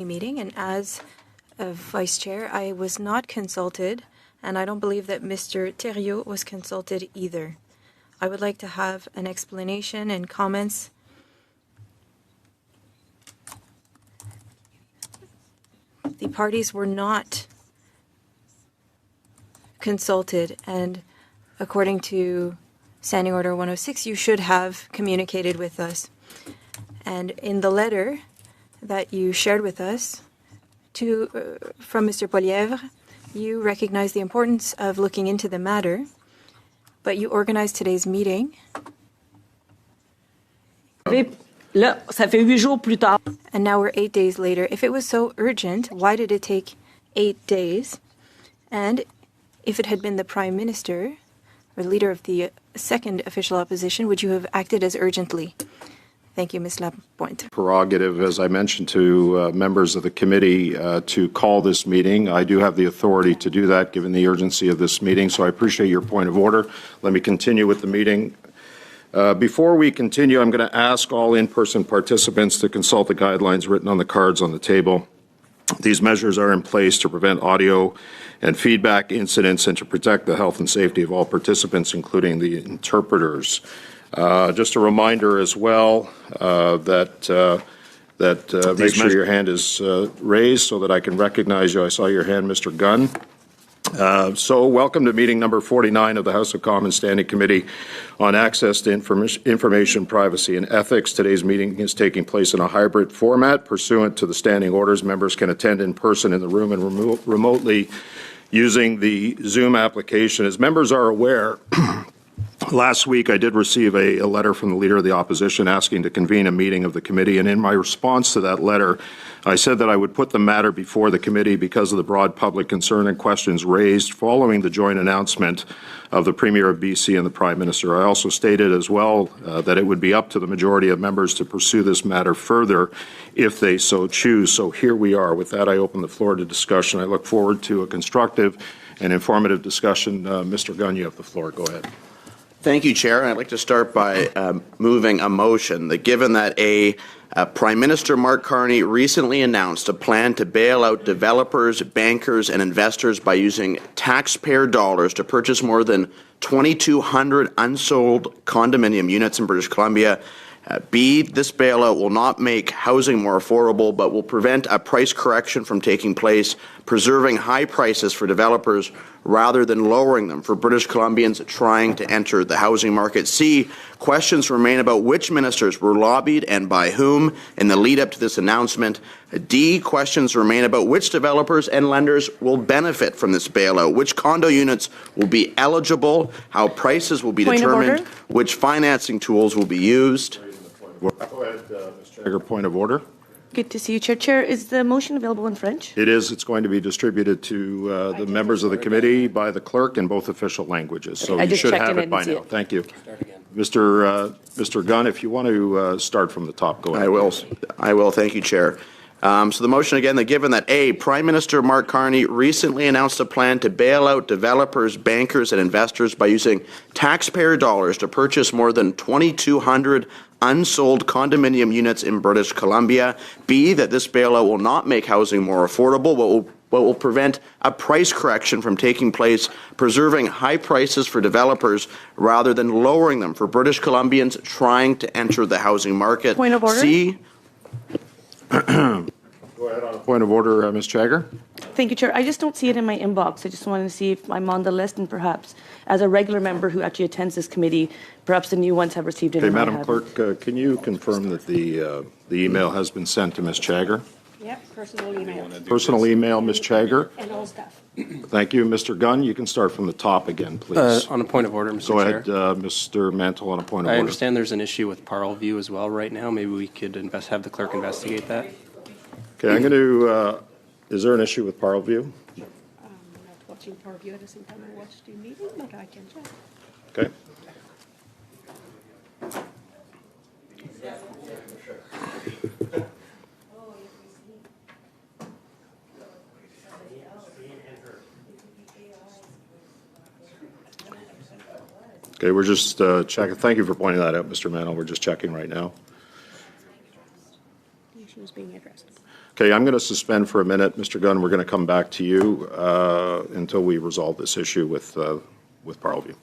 meeting, and as a vice chair, I was not consulted, and I don't believe that Mr. Thériault was consulted either. I would like to have an explanation and comments. The parties were not consulted, and according to Standing Order 106, you should have communicated with us. And in the letter that you shared with us from Mr. Poilievre, you recognize the importance of looking into the matter, but you organized today's meeting. And now we're 8 days later. If it was so urgent, why did it take 8 days? And if it had been the Prime Minister or leader of the second official opposition, would you have acted as urgently? Thank you, Ms. Lapointe. Prerogative, as I mentioned to members of the committee, to call this meeting. I do have the authority to do that given the urgency of this meeting, so I appreciate your point of order. Let me continue with the meeting. Before we continue, I'm going to ask all in-person participants to consult the guidelines written on the cards on the table. These measures are in place to prevent audio and feedback incidents and to protect the health and safety of all participants, including the interpreters. Just a reminder as well that make sure your hand is raised so that I can recognize you. I saw your hand, Mr. Gunn. So welcome to meeting number 49 of the House of Commons Standing Committee on Access to Information, Privacy and Ethics. Today's meeting is taking place in a hybrid format. Pursuant to the standing orders, members can attend in person in the room and remotely using the Zoom application. As members are aware, last week I did receive a letter from the Leader of the Opposition asking to convene a meeting of the committee, and in my response to that letter, I said that I would put the matter before the committee because of the broad public concern and questions raised following the joint announcement of the Premier of BC and the Prime Minister. I also stated as well that it would be up to the majority of members to pursue this matter further if they so choose. So here we are. With that, I open the floor to discussion. I look forward to a constructive and informative discussion. Mr. Gunn, you have the floor. Go ahead. Thank you, Chair. I'd like to start by moving a motion that given that Prime Minister Mark Carney recently announced a plan to bail out developers, bankers, and investors by using taxpayer dollars to purchase more than 2,200 unsold condominium units in British Columbia. B, this bailout will not make housing more affordable, but will prevent a price correction from taking place, preserving high prices for developers rather than lowering them for British Columbians trying to enter the housing market. C, questions remain about which ministers were lobbied and by whom in the lead up to this announcement. D, questions remain about which developers and lenders will benefit from this bailout, which condo units will be eligible, how prices will be determined, which financing tools will be used. Go ahead, Ms. Jagger, point of order. Good to see you, Chair. Chair, is the motion available in French? It is. It's going to be distributed to the members of the committee by the clerk in both official languages. So you should have it by now. Thank you. Mr. Gunn, if you want to start from the top, go ahead. I will. Thank you, Chair. So the motion again, that given that A, Prime Minister Mark Carney recently announced a plan to bail out developers, bankers, and investors by using taxpayer dollars to purchase more than 2,200 unsold condominium units in British Columbia. B, that this bailout will not make housing more affordable, but will prevent a price correction from taking place, preserving high prices for developers rather than lowering them for British Columbians trying to enter the housing market. Point of order. C. Go ahead on a point of order, Ms. Jagger. Thank you, Chair. I just don't see it in my inbox. I just wanted to see if I'm on the list, and perhaps as a regular member who actually attends this committee, perhaps the new ones have received it. Okay, Madam Clerk, can you confirm that the email has been sent to Ms. Jagger? Yep, personal email. Personal email, Ms. Jagger. And all staff. Thank you. Mr. Gunn, you can start from the top again, please. On a point of order, Mr. Go Chair. ahead, Mr. Mantle, on a point of order. I understand there's an issue with Parleview as well right now. Maybe we could have the clerk investigate that. Okay, I'm going to, is there an issue with Parleview? I'm not watching Parview at the same time I watch the meeting, but I can check. Okay. Okay, we're just checking. Thank you for pointing that out, Mr. Mantle. We're just checking right now. The issue is being addressed. Okay, I'm going to suspend for a minute. Mr. Gunn, we're going to come back to you until we resolve this issue with Parleview.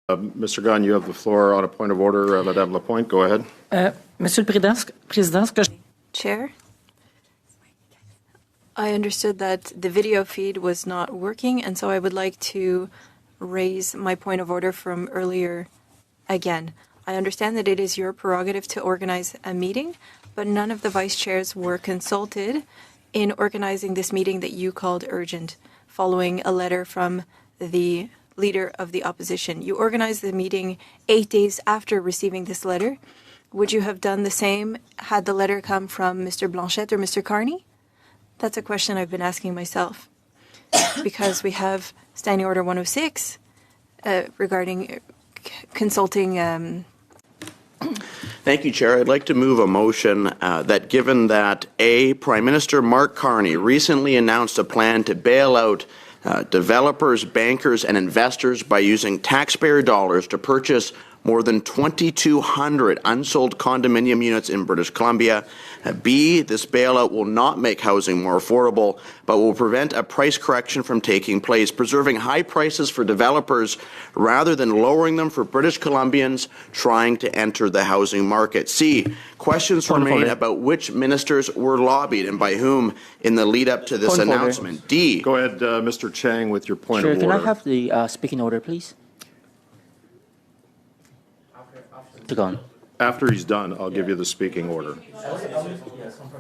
Mr. Gunn, you have the floor on a point of order. Madame Lapointe, go ahead. Monsieur le Président, ce que Chair, I understood that the video feed was not working, and so I would like to raise my point of order from earlier again. I understand that it is your prerogative to organize a meeting, but none of the vice chairs were consulted in organizing this meeting that you called urgent, following a letter from the leader of the opposition. You organized the meeting 8 days after receiving this letter. Would you have done the same had the letter come from Mr. Blanchette or Mr. Carney? That's a question I've been asking myself. Because we have Standing Order 106 regarding consulting. Thank you, Chair. I'd like to move a motion that given that A, Prime Minister Mark Carney recently announced a plan to bail out developers, bankers, and investors by using taxpayer dollars to purchase more than 2,200 unsold condominium units in British Columbia. B, this bailout will not make housing more affordable, but will prevent a price correction from taking place, preserving high prices for developers rather than lowering them for British Columbians trying to enter the housing market. C, questions remain about which ministers were lobbied and by whom in the lead up to this announcement. D. Go ahead, Mr. Chang, with your point Sure, of order. can I have the speaking order, please? Gone. After he's done, I'll give you the speaking order.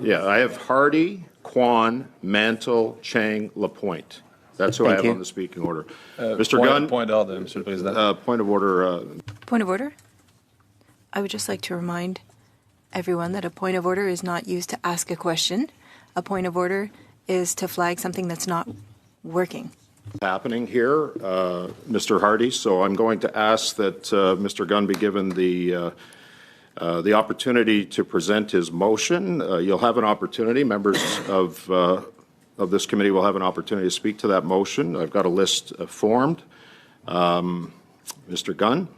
Yeah, I have Hardy, Kwan, Mantle, Chang, Lapointe. That's who I have on the speaking order. Mr. Gunn. Point order, Monsieur le Président. Point of order. Point of order? I would just like to remind everyone that a point of order is not used to ask a question. A point of order is to flag something that's not working. Happening here, Mr. Hardy. So I'm going to ask that Mr. Gunn be given the opportunity to present his motion. You'll have an opportunity. Members of this committee will have an opportunity to speak to that motion. I've got a list formed. Mr. Gunn.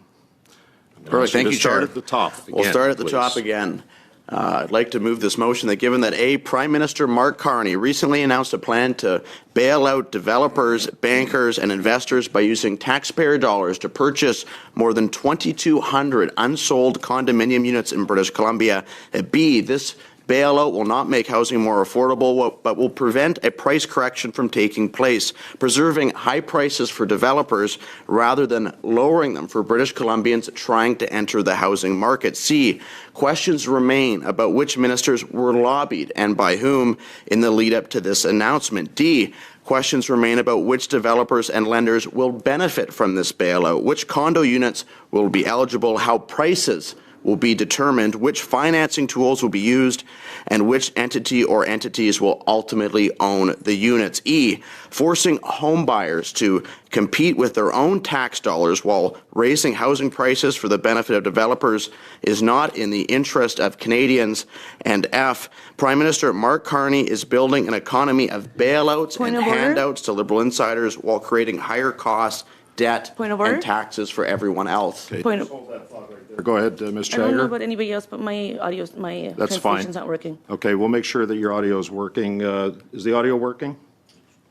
Perfect. Thank you, Chair. Start at the top. We'll start at the top again. I'd like to move this motion that given that A, Prime Minister Mark Carney recently announced a plan to bail out developers, bankers, and investors by using taxpayer dollars to purchase more than 2,200 unsold condominium units in British Columbia. B, this bailout will not make housing more affordable, but will prevent a price correction from taking place, preserving high prices for developers rather than lowering them for British Columbians trying to enter the housing market. C, questions remain about which ministers were lobbied and by whom in the lead up to this announcement. D, questions remain about which developers and lenders will benefit from this bailout, which condo units will be eligible, how prices will be determined, which financing tools will be used, and which entity or entities will ultimately own the units. E, forcing home buyers to compete with their own tax dollars while raising housing prices for the benefit of developers is not in the interest of Canadians. And F, Prime Minister Mark Carney is building an economy of bailouts and handouts to Liberal insiders while creating higher costs, debt, and taxes for everyone else. Okay. Go ahead, Ms. Chager. I don't know about anybody else, but my audio, my translation's not working. Okay, we'll make sure that your audio is working. Is the audio working?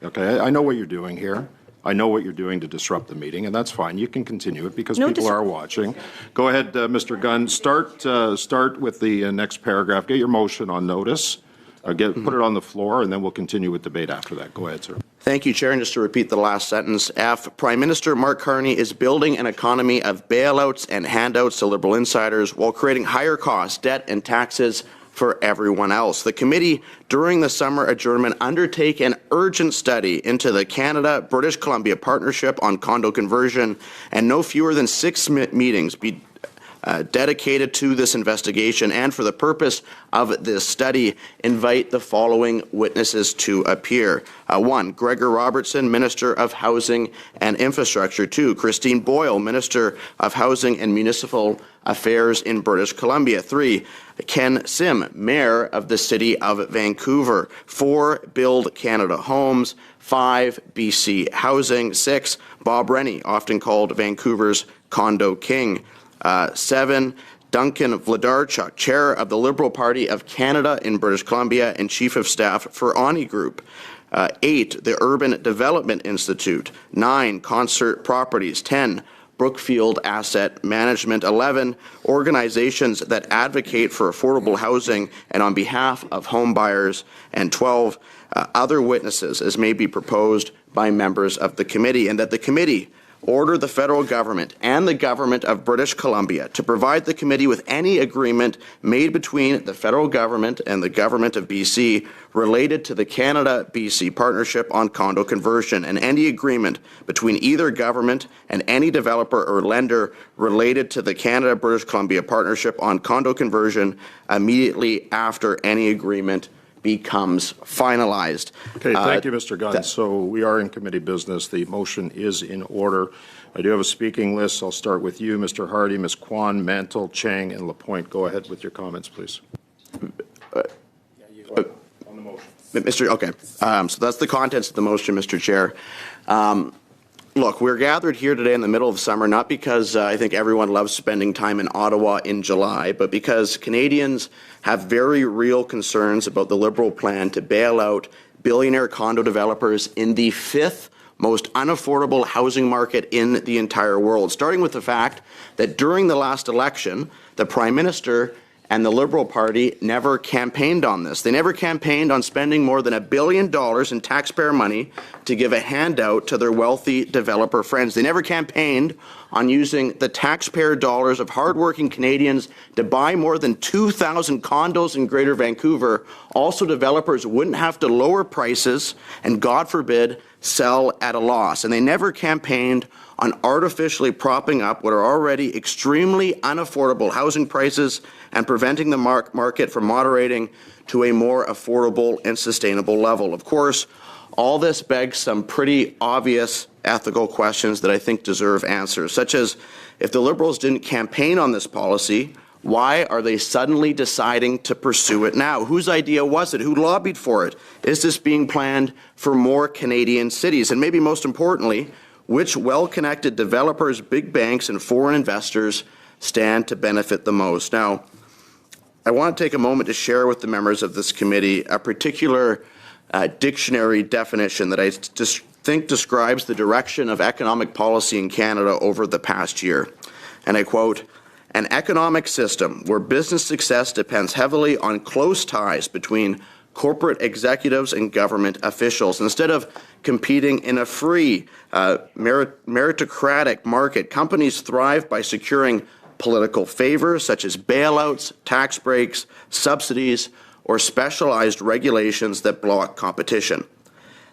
Okay, I know what you're doing here. I know what you're doing to disrupt the meeting, and that's fine. You can continue it because people are watching. Go ahead, Mr. Gunn. Start with the next paragraph. Get your motion on notice. Put it on the floor, and then we'll continue with debate after that. Go ahead, sir. Thank you, Chair. And just to repeat the last sentence, F, Prime Minister Mark Carney is building an economy of bailouts and handouts to Liberal insiders while creating higher costs, debt, and taxes for everyone else. The committee, during the summer adjournment, undertake an urgent study into the Canada-British Columbia partnership on condo conversion, and no fewer than 6 meetings be dedicated to this investigation, and for the purpose of this study, invite the following witnesses to appear. 1, Gregor Robertson, Minister of Housing and Infrastructure. 2, Christine Boyle, Minister of Housing and Municipal Affairs in British Columbia. 3, Ken Sim, Mayor of the City of Vancouver. 4, Build Canada Homes. 5, BC Housing. 6, Bob Rennie, often called Vancouver's Condo King. 7, Duncan Vladarchuk, Chair of the Liberal Party of Canada in British Columbia and Chief of Staff for Ani Group. 8, the Urban Development Institute. 9, Concert Properties. 10, Brookfield Asset Management. 11, organizations that advocate for affordable housing and on behalf of home buyers. And 12, other witnesses as may be proposed by members of the committee, and that the committee order the federal government and the government of British Columbia to provide the committee with any agreement made between the federal government and the government of BC related to the Canada-BC Partnership on Condo Conversion, and any agreement between either government and any developer or lender related to the Canada-British Columbia Partnership on Condo Conversion immediately after any agreement becomes finalized. Okay, thank you, Mr. Gunn. So we are in committee business. The motion is in order. I do have a speaking list. I'll start with you, Mr. Hardy, Ms. Kwan, Mantle, Chang, and Lapointe. Go ahead with your comments, please. On the motion. Okay. So that's the contents of the motion, Mr. Chair. Look, we're gathered here today in the middle of summer, not because I think everyone loves spending time in Ottawa in July, but because Canadians have very real concerns about the Liberal plan to bail out billionaire condo developers in the fifth most unaffordable housing market in the entire world, starting with the fact that during the last election, the Prime Minister and the Liberal Party never campaigned on this. They never campaigned on spending more than $1 billion in taxpayer money to give a handout to their wealthy developer friends. They never campaigned on using the taxpayer dollars of hardworking Canadians to buy more than 2,000 condos in Greater Vancouver. Also, developers wouldn't have to lower prices and, God forbid, sell at a loss. And they never campaigned on artificially propping up what are already extremely unaffordable housing prices and preventing the market from moderating to a more affordable and sustainable level. Of course, all this begs some pretty obvious ethical questions that I think deserve answers, such as, if the Liberals didn't campaign on this policy, why are they suddenly deciding to pursue it now? Whose idea was it? Who lobbied for it? Is this being planned for more Canadian cities? And maybe most importantly, which well-connected developers, big banks, and foreign investors stand to benefit the most? Now, I want to take a moment to share with the members of this committee a particular dictionary definition that I think describes the direction of economic policy in Canada over the past year. And I quote, "An economic system where business success depends heavily on close ties between corporate executives and government officials. Instead of competing in a free, meritocratic market, companies thrive by securing political favors such as bailouts, tax breaks, subsidies, or specialized regulations that block competition."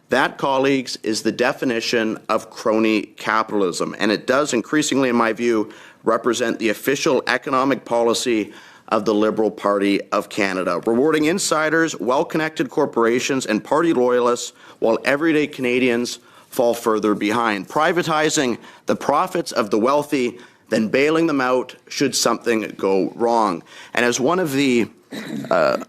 That, colleagues, is the definition of crony capitalism, and it does increasingly, in my view, represent the official economic policy of the Liberal Party of Canada, rewarding insiders, well-connected corporations, and party loyalists, while everyday Canadians fall further behind, privatizing the profits of the wealthy, then bailing them out should something go wrong. And as one of the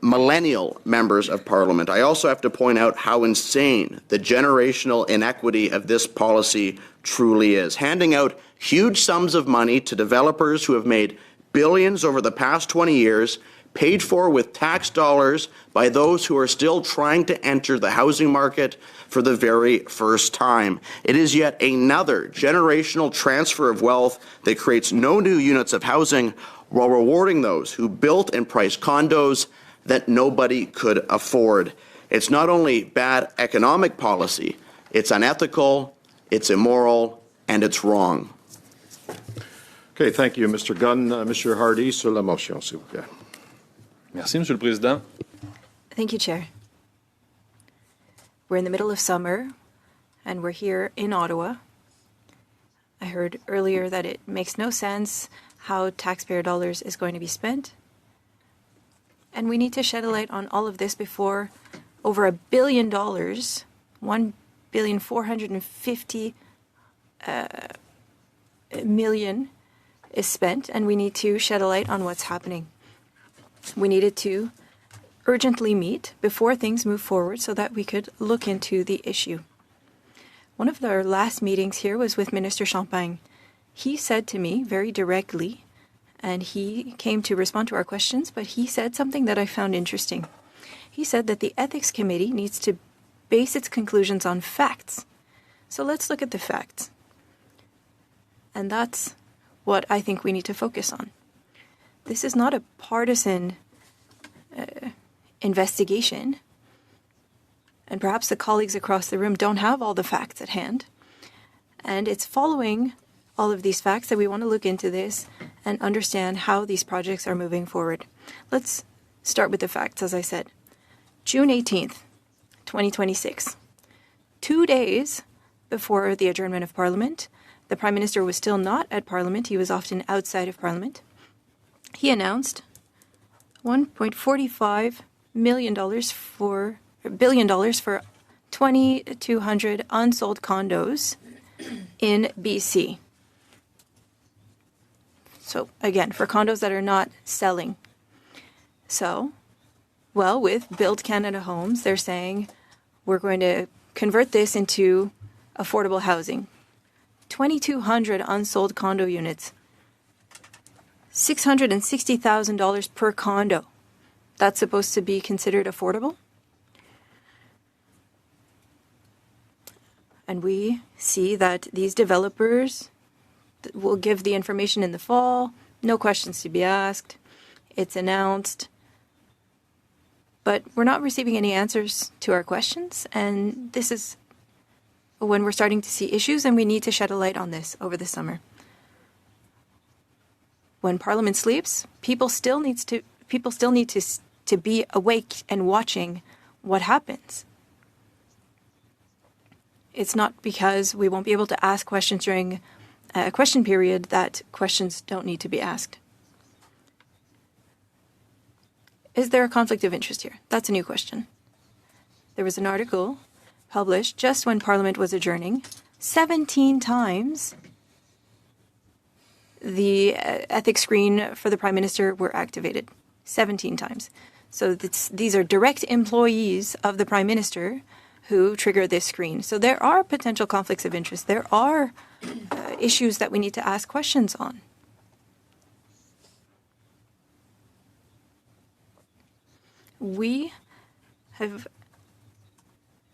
millennial members of Parliament, I also have to point out how insane the generational inequity of this policy truly is, handing out huge sums of money to developers who have made billions over the past 20 years, paid for with tax dollars by those who are still trying to enter the housing market for the very first time. It is yet another generational transfer of wealth that creates no new units of housing while rewarding those who built and priced condos that nobody could afford. It's not only bad economic policy, it's unethical, it's immoral, and it's wrong. Okay, thank you, Mr. Gunn. Mr. Hardy, sur la motion, s'il vous plaît. Merci, Monsieur le Président. Thank you, Chair. We're in the middle of summer, and we're here in Ottawa. I heard earlier that it makes no sense how taxpayer dollars is going to be spent. And we need to shed a light on all of this before over $1 billion, $1,450,000,000 is spent, and we need to shed a light on what's happening. We needed to urgently meet before things move forward so that we could look into the issue. One of our last meetings here was with Minister Champagne. He said to me very directly, and he came to respond to our questions, but he said something that I found interesting. He said that the Ethics Committee needs to base its conclusions on facts. So let's look at the facts. And that's what I think we need to focus on. This is not a partisan investigation. And perhaps the colleagues across the room don't have all the facts at hand. And it's following all of these facts that we want to look into this and understand how these projects are moving forward. Let's start with the facts, as I said. June 18th, 2026. 2 days before the adjournment of Parliament, the Prime Minister was still not at Parliament. He was often outside of Parliament. He announced $1.45 billion for 2,200 unsold condos in BC. So again, for condos that are not selling. So, well, with Build Canada Homes, they're saying we're going to convert this into affordable housing. 2,200 unsold condo units. $660,000 per condo. That's supposed to be considered affordable? And we see that these developers will give the information in the fall, no questions to be asked, it's announced, but we're not receiving any answers to our questions, and this is when we're starting to see issues, and we need to shed a light on this over the summer. When Parliament sleeps, people still need to be awake and watching what happens. It's not because we won't be able to ask questions during a question period that questions don't need to be asked. Is there a conflict of interest here? That's a new question. There was an article published just when Parliament was adjourning. 17 times the ethics screen for the Prime Minister were activated. 17 times. So these are direct employees of the Prime Minister who trigger this screen. So there are potential conflicts of interest. There are issues that we need to ask questions on. We have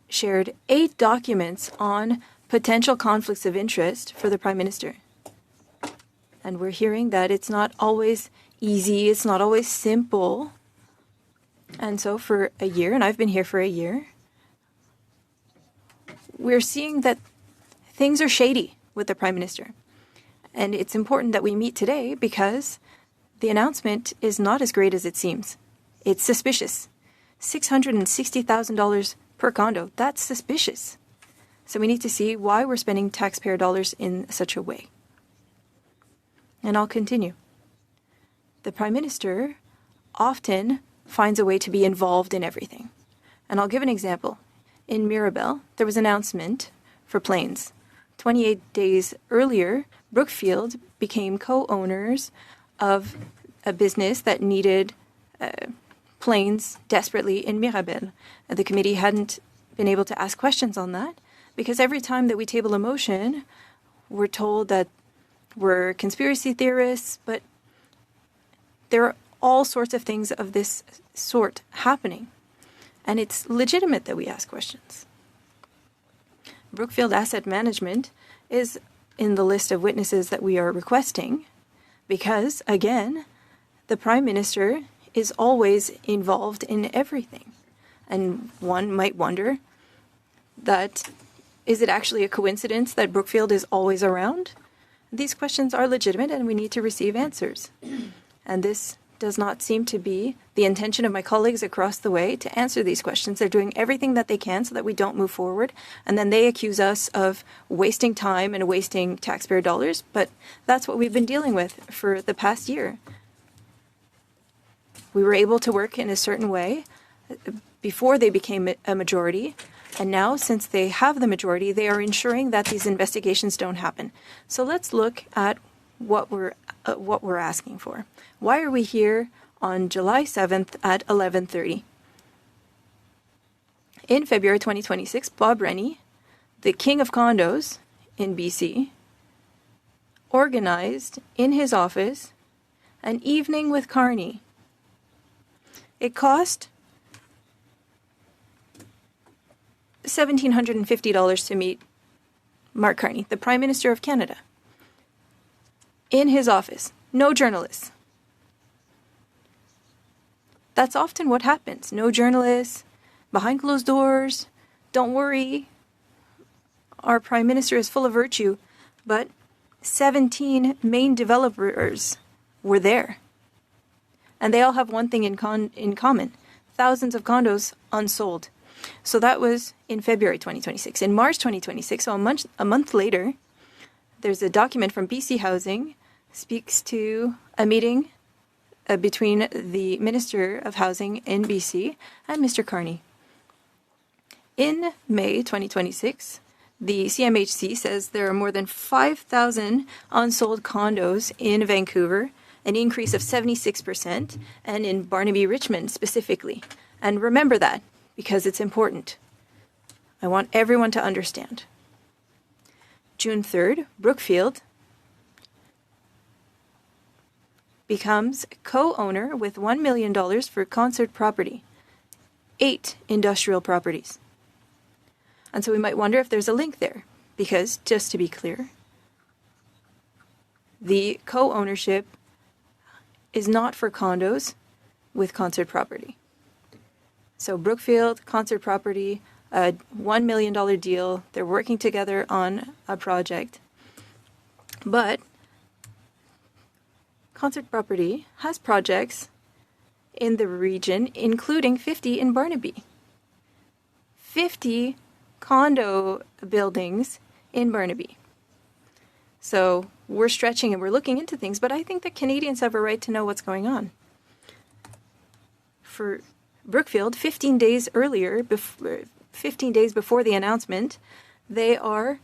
shared 8 documents on potential conflicts of interest for the Prime Minister. And we're hearing that it's not always easy, it's not always simple. And so for a year, and I've been here for a year, we're seeing that things are shady with the Prime Minister. And it's important that we meet today because the announcement is not as great as it seems. It's suspicious. $660,000 per condo. That's suspicious. So we need to see why we're spending taxpayer dollars in such a way. And I'll continue. The Prime Minister often finds a way to be involved in everything. And I'll give an example. In Mirabel, there was an announcement for planes. 28 days earlier, Brookfield became co-owners of a business that needed planes desperately in Mirabel. The committee hadn't been able to ask questions on that because every time that we table a motion, we're told that we're conspiracy theorists, but there are all sorts of things of this sort happening. And it's legitimate that we ask questions. Brookfield Asset Management is in the list of witnesses that we are requesting because, again, the Prime Minister is always involved in everything. And one might wonder that, is it actually a coincidence that Brookfield is always around? These questions are legitimate and we need to receive answers. And this does not seem to be the intention of my colleagues across the way to answer these questions. They're doing everything that they can so that we don't move forward. And then they accuse us of wasting time and wasting taxpayer dollars. But that's what we've been dealing with for the past year. We were able to work in a certain way before they became a majority. And now, since they have the majority, they are ensuring that these investigations don't happen. So let's look at what we're asking for. Why are we here on July 7th at 11:30? In February 2026, Bob Rennie, the king of condos in BC, organized in his office an evening with Carney. It cost $1,750 to meet Mark Carney, the Prime Minister of Canada. in his office. No journalists. That's often what happens. No journalists, behind closed doors. Don't worry. Our Prime Minister is full of virtue. But 17 main developers were there. And they all have one thing in common. Thousands of condos unsold. So that was in February 2026. In March 2026, so a month later, there's a document from BC Housing, speaks to a meeting between the Minister of Housing in BC and Mr. Carney. In May 2026, the CMHC says there are more than 5,000 unsold condos in Vancouver, an increase of 76%, and in Barnaby Richmond specifically. And remember that, because it's important. I want everyone to understand. June 3rd, Brookfield becomes co-owner with $1 million for Concert property, 8 industrial properties. And so we might wonder if there's a link there, because just to be clear, the co-ownership is not for condos with Concert property. So Brookfield, Concert property, a $1 million deal. They're working together on a project. But Concert property has projects in the region, including 50 in Barnaby. 50 condo buildings in Barnaby. So we're stretching and we're looking into things, but I think that Canadians have a right to know what's going on. For Brookfield, 15 days before the announcement, they are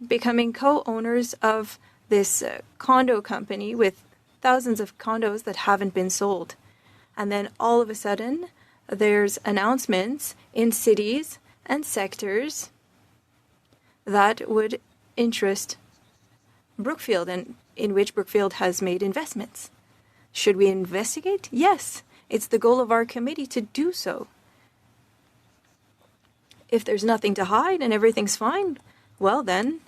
becoming co-owners of this condo company with thousands of condos that haven't been sold. And then all of a sudden, there's announcements in cities and sectors that would interest Brookfield and in which Brookfield has made investments. Should we investigate? Yes. It's the goal of our committee to do so. If there's nothing to hide and everything's fine, well then,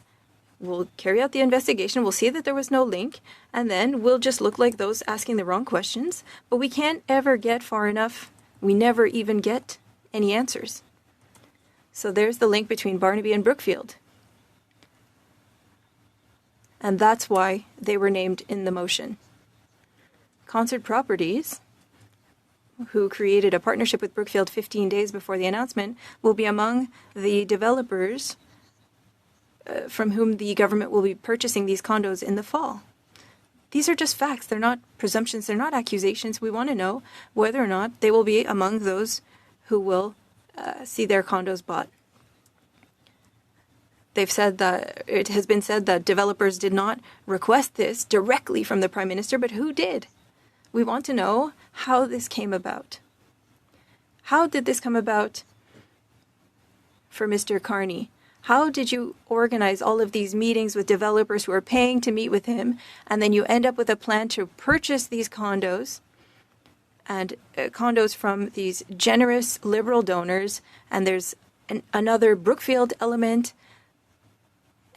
we'll carry out the investigation, we'll see that there was no link, and then we'll just look like those asking the wrong questions, but we can't ever get far enough. We never even get any answers. So there's the link between Barnaby and Brookfield. And that's why they were named in the motion. Concert Properties, who created a partnership with Brookfield 15 days before the announcement, will be among the developers from whom the government will be purchasing these condos in the fall. These are just facts. They're not presumptions. They're not accusations. We want to know whether or not they will be among those who will see their condos bought. They've said that it has been said that developers did not request this directly from the Prime Minister, but who did? We want to know how this came about. How did this come about for Mr. Carney? How did you organize all of these meetings with developers who are paying to meet with him, and then you end up with a plan to purchase these condos, and condos from these generous liberal donors, and there's another Brookfield element,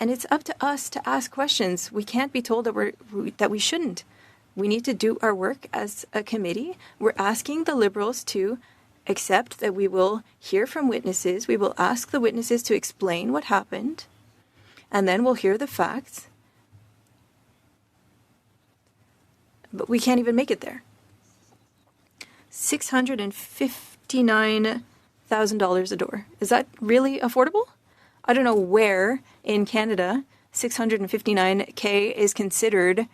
and it's up to us to ask questions. We can't be told that we shouldn't. We need to do our work as a committee. We're asking the Liberals to accept that we will hear from witnesses. We will ask the witnesses to explain what happened, and then we'll hear the facts. But we can't even make it there. $659,000 a door. Is that really affordable? I don't know where in Canada $659K is considered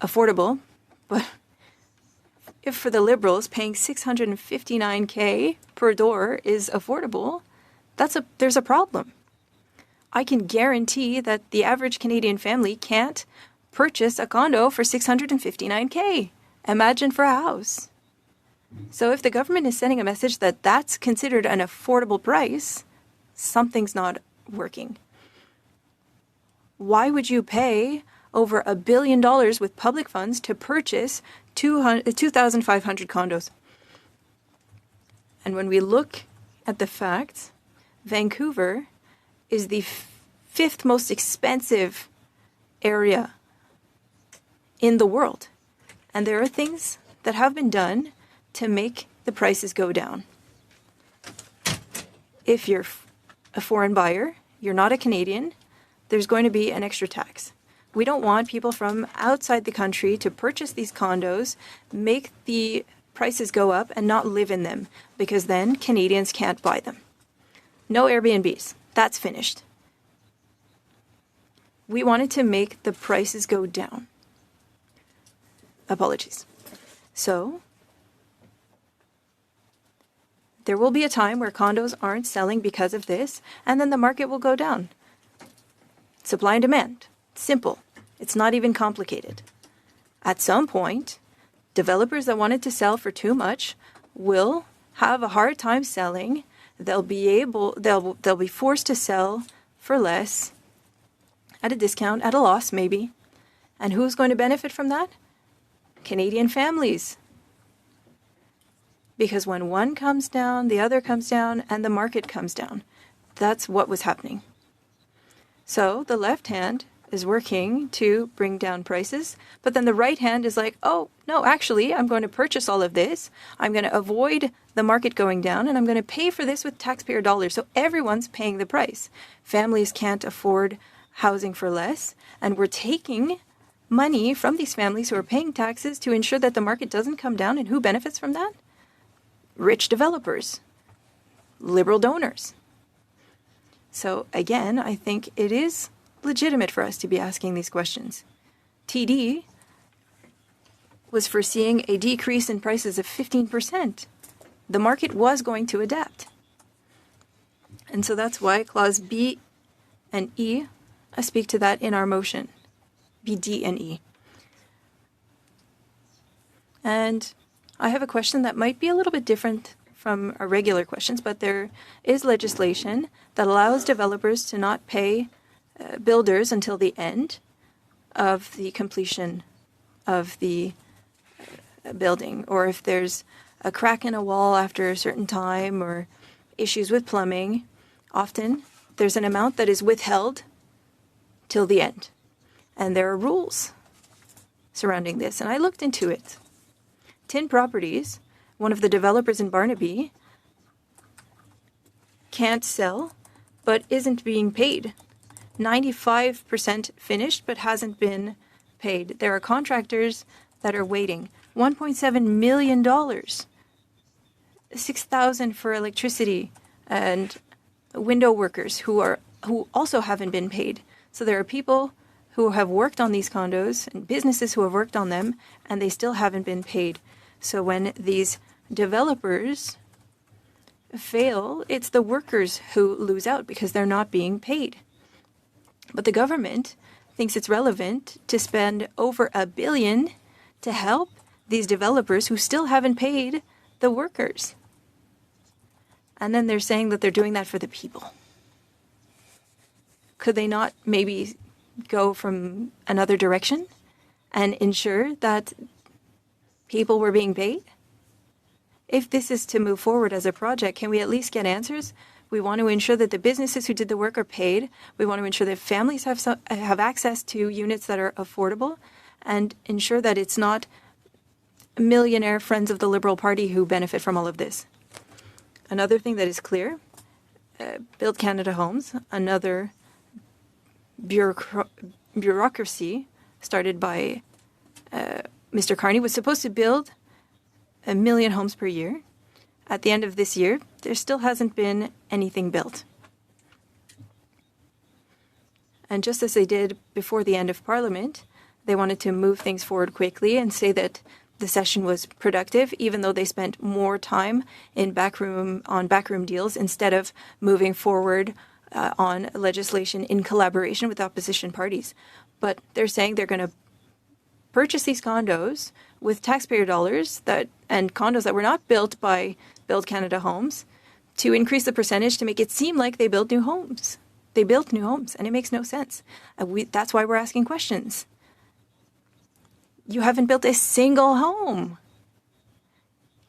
affordable, but if for the Liberals paying $659K per door is affordable, there's a problem. I can guarantee that the average Canadian family can't purchase a condo for $659K. Imagine for a house. So if the government is sending a message that that's considered an affordable price, something's not working. Why would you pay over $1 billion with public funds to purchase 2,500 condos? And when we look at the facts, Vancouver is the fifth most expensive area in the world. And there are things that have been done to make the prices go down. If you're a foreign buyer, you're not a Canadian, there's going to be an extra tax. We don't want people from outside the country to purchase these condos, make the prices go up, and not live in them, because then Canadians can't buy them. No Airbnbs. That's finished. We wanted to make the prices go down. Apologies. So, there will be a time where condos aren't selling because of this, and then the market will go down. Supply and demand. Simple. It's not even complicated. At some point, developers that wanted to sell for too much will have a hard time selling. They'll be forced to sell for less, at a discount, at a loss maybe. And who's going to benefit from that? Canadian families. Because when one comes down, the other comes down, and the market comes down. That's what was happening. So the left hand is working to bring down prices, but then the right hand is like, oh, no, actually, I'm going to purchase all of this. I'm going to avoid the market going down, and I'm going to pay for this with taxpayer dollars. So everyone's paying the price. Families can't afford housing for less, and we're taking money from these families who are paying taxes to ensure that the market doesn't come down. And who benefits from that? Rich developers, liberal donors. So again, I think it is legitimate for us to be asking these questions. TD was foreseeing a decrease in prices of 15%. The market was going to adapt. And so that's why clause B and E, I speak to that in our motion. B, D, and E. And I have a question that might be a little bit different from our regular questions, but there is legislation that allows developers to not pay builders until the end of the completion of the building, or if there's a crack in a wall after a certain time or issues with plumbing, often there's an amount that is withheld till the end. And there are rules surrounding this, and I looked into it. Tin Properties, one of the developers in Barnaby, can't sell but isn't being paid. 95% finished but hasn't been paid. There are contractors that are waiting. $1.7 million. $6,000 for electricity and window workers who also haven't been paid. So there are people who have worked on these condos and businesses who have worked on them, and they still haven't been paid. So when these developers fail, it's the workers who lose out because they're not being paid. But the government thinks it's relevant to spend over $1 billion to help these developers who still haven't paid the workers. And then they're saying that they're doing that for the people. Could they not maybe go from another direction and ensure that people were being paid? If this is to move forward as a project, can we at least get answers? We want to ensure that the businesses who did the work are paid. We want to ensure that families have access to units that are affordable, and ensure that it's not millionaire friends of the Liberal Party who benefit from all of this. Another thing that is clear, Build Canada Homes, another bureaucracy started by Mr. Carney, was supposed to build 1 million homes per year. At the end of this year, there still hasn't been anything built. And just as they did before the end of Parliament, they wanted to move things forward quickly and say that the session was productive, even though they spent more time in backroom deals instead of moving forward on legislation in collaboration with opposition parties. But they're saying they're going to purchase these condos with taxpayer dollars and condos that were not built by Build Canada Homes to increase the percentage to make it seem like they built new homes. They built new homes, and it makes no sense. That's why we're asking questions. You haven't built a single home.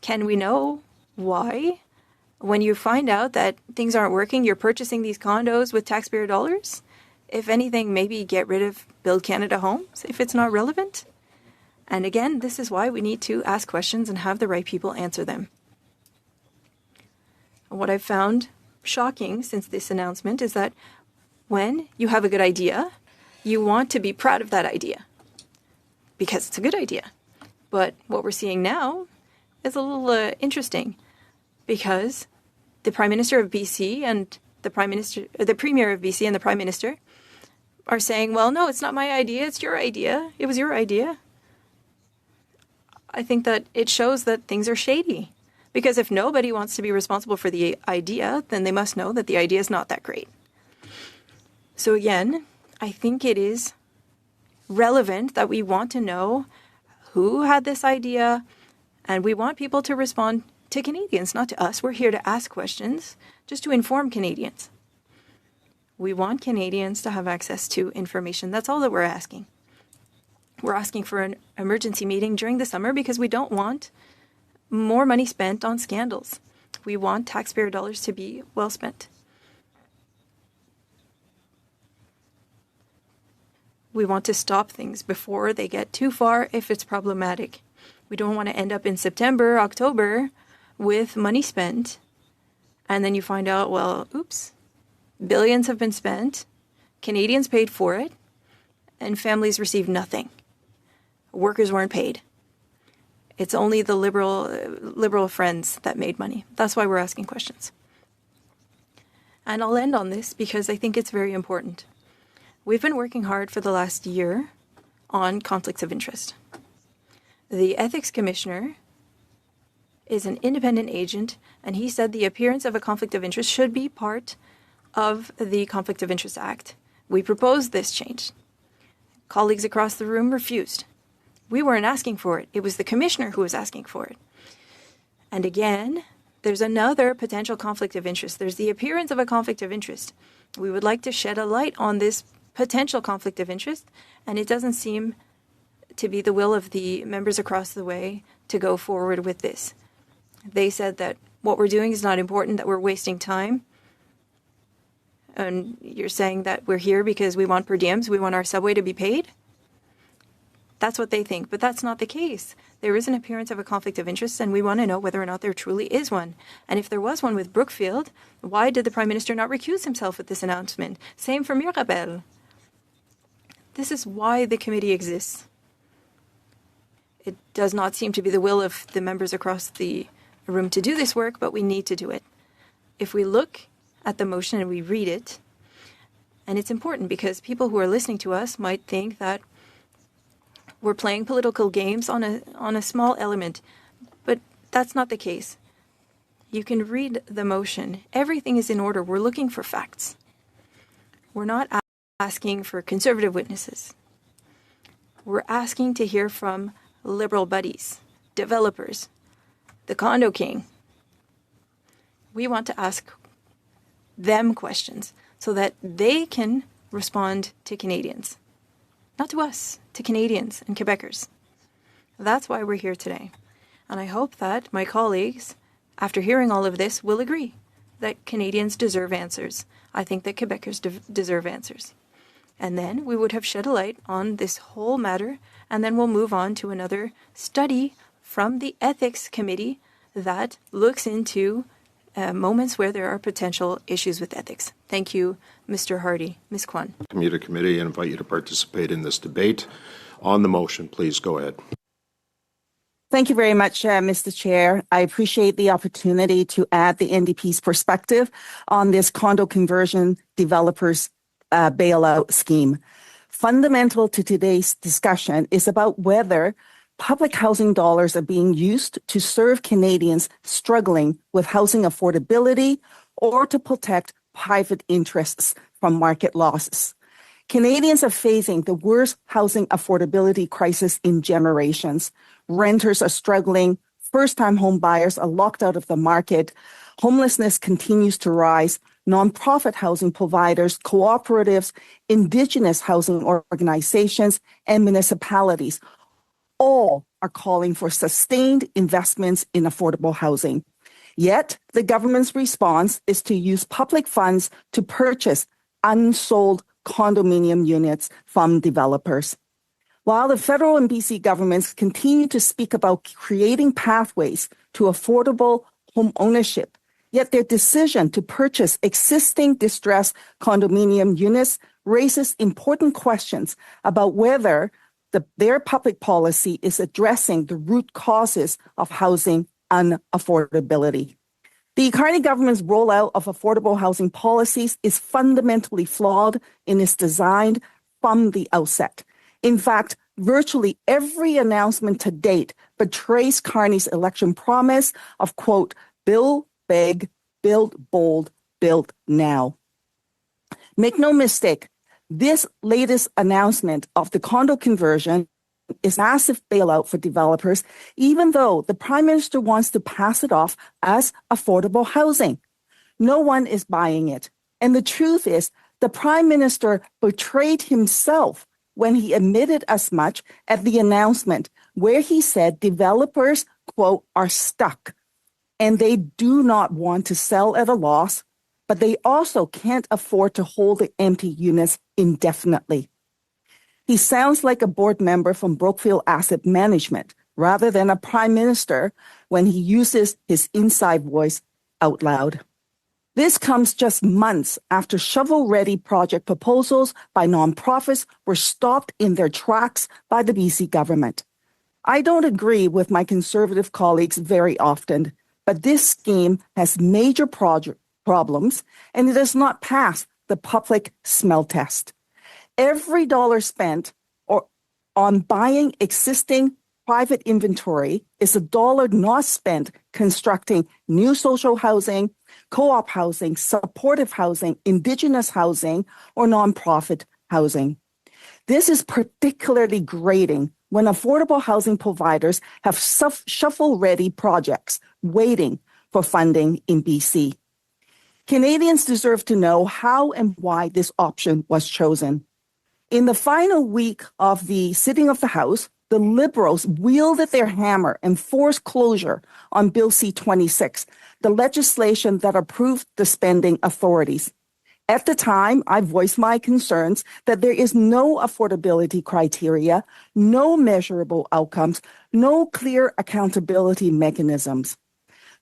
Can we know why? When you find out that things aren't working, you're purchasing these condos with taxpayer dollars? If anything, maybe get rid of Build Canada Homes if it's not relevant. And again, this is why we need to ask questions and have the right people answer them. What I've found shocking since this announcement is that when you have a good idea, you want to be proud of that idea because it's a good idea. But what we're seeing now is a little interesting because the Prime Minister of BC and the Premier of BC and the Prime Minister are saying, well, no, it's not my idea, it's your idea. It was your idea. I think that it shows that things are shady. Because if nobody wants to be responsible for the idea, then they must know that the idea is not that great. So again, I think it is relevant that we want to know who had this idea, and we want people to respond to Canadians, not to us. We're here to ask questions, just to inform Canadians. We want Canadians to have access to information. That's all that we're asking. We're asking for an emergency meeting during the summer because we don't want more money spent on scandals. We want taxpayer dollars to be well spent. We want to stop things before they get too far if it's problematic. We don't want to end up in September, October with money spent, and then you find out, well, oops, billions have been spent, Canadians paid for it, and families received nothing. Workers weren't paid. It's only the liberal friends that made money. That's why we're asking questions. And I'll end on this because I think it's very important. We've been working hard for the last year on conflicts of interest. The Ethics Commissioner is an independent agent, and he said the appearance of a conflict of interest should be part of the Conflict of Interest Act. We proposed this change. Colleagues across the room refused. We weren't asking for it. It was the Commissioner who was asking for it. And again, there's another potential conflict of interest. There's the appearance of a conflict of interest. We would like to shed a light on this potential conflict of interest, and it doesn't seem to be the will of the members across the way to go forward with this. They said that what we're doing is not important, that we're wasting time. And you're saying that we're here because we want per diems, we want our subway to be paid? That's what they think, but that's not the case. There is an appearance of a conflict of interest, and we want to know whether or not there truly is one. And if there was one with Brookfield, why did the Prime Minister not recuse himself with this announcement? Same for Mirabel. This is why the committee exists. It does not seem to be the will of the members across the room to do this work, but we need to do it. If we look at the motion and we read it, and it's important because people who are listening to us might think that we're playing political games on a small element, but that's not the case. You can read the motion. Everything is in order. We're looking for facts. We're not asking for conservative witnesses. We're asking to hear from Liberal buddies, developers, the Condo King. We want to ask them questions so that they can respond to Canadians. Not to us, to Canadians and Quebecers. That's why we're here today. And I hope that my colleagues, after hearing all of this, will agree that Canadians deserve answers. I think that Quebecers deserve answers. And then we would have shed a light on this whole matter, and then we'll move on to another study from the Ethics Committee that looks into moments where there are potential issues with ethics. Thank you, Mr. Hardy. Ms. Kwan. Committee and invite you to participate in this debate. On the motion, please go ahead. Thank you very much, Mr. Chair. I appreciate the opportunity to add the NDP's perspective on this condo conversion developers bailout scheme. Fundamental to today's discussion is about whether public housing dollars are being used to serve Canadians struggling with housing affordability or to protect private interests from market losses. Canadians are facing the worst housing affordability crisis in generations. Renters are struggling. First-time home buyers are locked out of the market. Homelessness continues to rise. Nonprofit housing providers, cooperatives, Indigenous housing organizations, and municipalities all are calling for sustained investments in affordable housing. Yet, the government's response is to use public funds to purchase unsold condominium units from developers. While the federal and BC governments continue to speak about creating pathways to affordable home ownership, yet their decision to purchase existing distressed condominium units raises important questions about whether their public policy is addressing the root causes of housing unaffordability. The Carney government's rollout of affordable housing policies is fundamentally flawed in its design from the outset. In fact, virtually every announcement to date betrays Carney's election promise of, quote, build big, build bold, build now. Make no mistake, this latest announcement of the condo conversion is a massive bailout for developers, even though the Prime Minister wants to pass it off as affordable housing. No one is buying it. And the truth is, the Prime Minister betrayed himself when he admitted as much at the announcement, where he said developers, quote, are stuck and they do not want to sell at a loss, but they also can't afford to hold the empty units indefinitely. He sounds like a board member from Brookfield Asset Management rather than a prime minister when he uses his inside voice out loud. This comes just months after shovel-ready project proposals by nonprofits were stopped in their tracks by the BC government. I don't agree with my conservative colleagues very often, but this scheme has major problems and it does not pass the public smell test. Every dollar spent on buying existing private inventory is a dollar not spent constructing new social housing, co-op housing, supportive housing, Indigenous housing, or nonprofit housing. This is particularly grating when affordable housing providers have shovel-ready projects waiting for funding in BC. Canadians deserve to know how and why this option was chosen. In the final week of the sitting of the House, the Liberals wielded their hammer and forced closure on Bill C-26, the legislation that approved the spending authorities. At the time, I voiced my concerns that there is no affordability criteria, no measurable outcomes, no clear accountability mechanisms.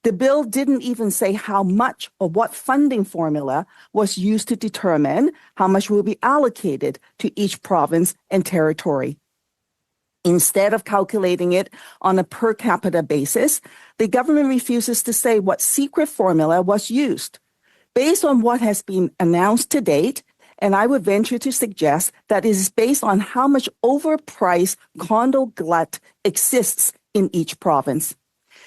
The bill didn't even say how much or what funding formula was used to determine how much will be allocated to each province and territory. Instead of calculating it on a per capita basis, the government refuses to say what secret formula was used. Based on what has been announced to date, and I would venture to suggest that it is based on how much overpriced condo glut exists in each province.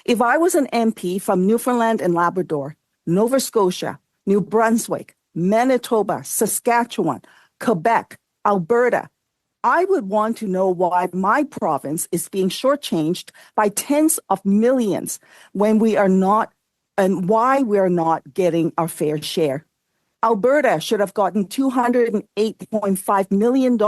If I was an MP from Newfoundland and Labrador, Nova Scotia, New Brunswick, Manitoba, Saskatchewan, Quebec, Alberta, I would want to know why my province is being shortchanged by tens of millions when we are not, and why we're not getting our fair share. Alberta should have gotten $208.5 million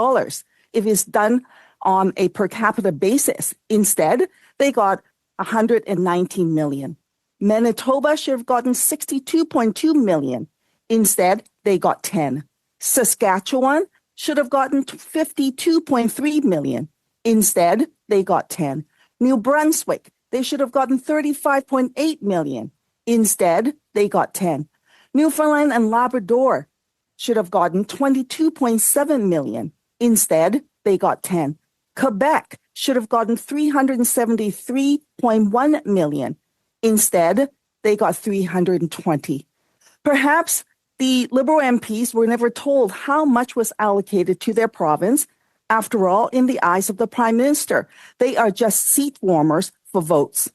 if it's done on a per capita basis. Instead, they got $119 million. Manitoba should have gotten $62.2 million. Instead, they got 10. Saskatchewan should have gotten $52.3 million. Instead, they got 10. New Brunswick, they should have gotten $35.8 million. Instead, they got 10. Newfoundland and Labrador should have gotten $22.7 million. Instead, they got 10. Quebec should have gotten $373.1 million. Instead, they got 320. Perhaps the Liberal MPs were never told how much was allocated to their province. After all, in the eyes of the Prime Minister, they are just seat warmers for votes.